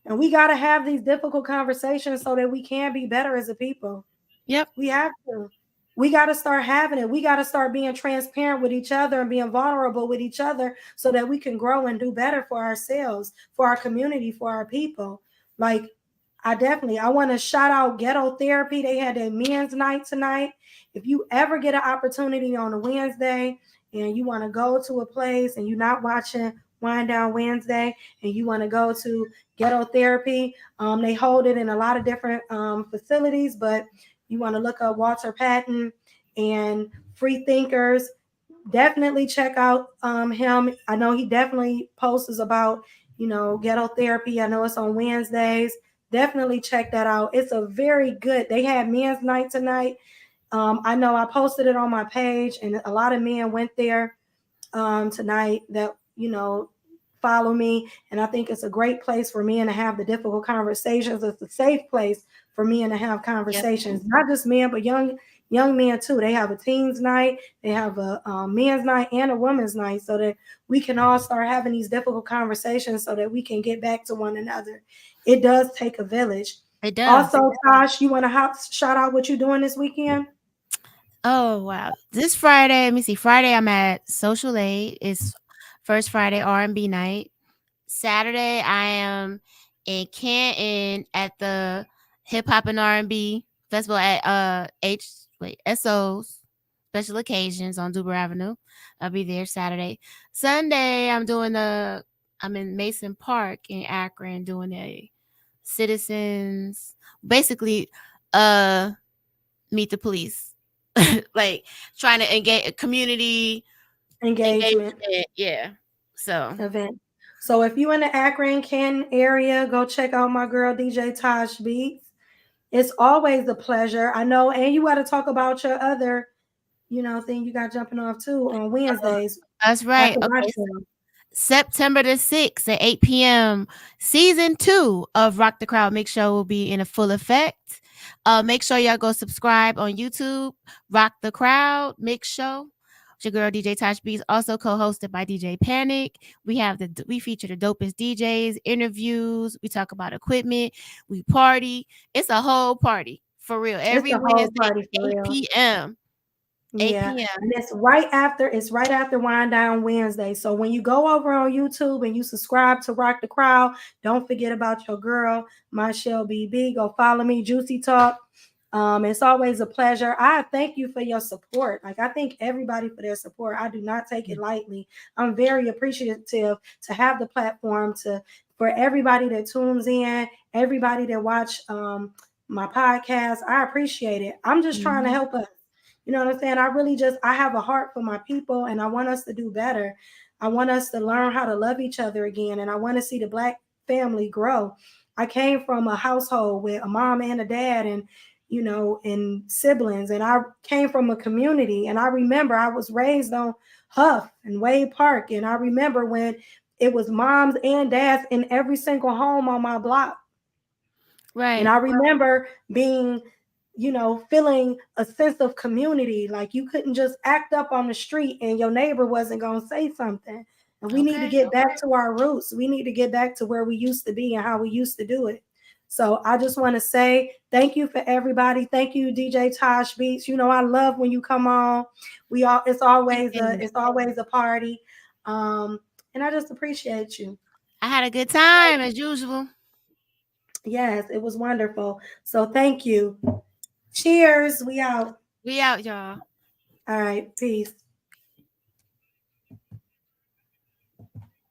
And we gotta have these difficult conversations so that we can be better as a people. Yep. We have to. We got to start having it. We got to start being transparent with each other and being vulnerable with each other so that we can grow and do better for ourselves, for our community, for our people. Like, I want to shout out Ghetto Therapy. They had their men's night tonight. If you ever get an opportunity on a Wednesday and you want to go to a place and you're not watching Wind Down Wednesday and you want to go to Ghetto Therapy, they hold it in a lot of different facilities, but you want to look up Walter Patton and Free Thinkers, definitely check out him. I know he definitely posts about, Ghetto Therapy. I know it's on Wednesdays. Definitely check that out. It's a very good, they had men's night tonight. I know I posted it on my page and a lot of men went there tonight that, follow me. And I think it's a great place for men to have the difficult conversations. It's a safe place for men to have conversations, not just men, but young men too. They have a teens night, they have a men's night and a women's night so that we can all start having these difficult conversations so that we can get back to one another. It does take a village. It does. Also, Tosh, you want to shout out what you're doing this weekend? Oh, wow. This Friday, let me see. Friday, I'm at Social Aid. It's First Friday R&B night. Saturday, I am in Canton at the Hip Hop and R&B Festival at SO's Special Occasions on Duber Avenue. I'll be there Saturday. Sunday, I'm in Mason Park in Akron doing a citizens, basically meet the police. Like trying to engage a community engagement. Yeah. So event. So if you in the Akron, Canton area, go check out my girl DJ Tosh Beats. It's always a pleasure. I know, and you got to talk about your other, thing you got jumping off too on Wednesdays. That's right. Okay. September the 6th at 8 p.m. Season 2 of Rock the Crowd Mix Show will be in a full effect. Make sure y'all go subscribe on YouTube. Rock the Crowd Mix Show. It's your girl DJ Tosh Beats, also co-hosted by DJ Panic. We feature the dopest DJs, interviews. We talk about equipment. We party. It's a whole party for real. Every Wednesday, 8 p.m. 8 p.m. And it's right after Wind Down Wednesday. So when you go over on YouTube and you subscribe to Rock the Crowd, don't forget about your girl, Michelle BB. Go follow me, Juicy Talk. It's always a pleasure. I thank you for your support. Like, I thank everybody for their support. I do not take it lightly. I'm very appreciative to have the platform for everybody that tunes in, everybody that watch my podcast. I appreciate it. I'm just trying to help us. You know what I'm saying? I have a heart for my people and I want us to do better. I want us to learn how to love each other again. And I want to see the Black family grow. I came from a household with a mom and a dad, and you know, and siblings. And I came from a community, and I remember I was raised on Huff and Wade Park. And I remember when it was moms and dads in every single home on my block. Right. And I remember being, you know, feeling a sense of community. Like you couldn't just act up on the street and your neighbor wasn't going to say something. And we need to get back to our roots. We need to get back to where we used to be and how we used to do it. So I just want to say thank you for everybody. Thank you, DJ Tosh Beats. You know, I love when you come on. It's always a party. And I just appreciate you. I had a good time as usual. Yes, it was wonderful. So thank you. Cheers. We out. We out, y'all. All right. Peace.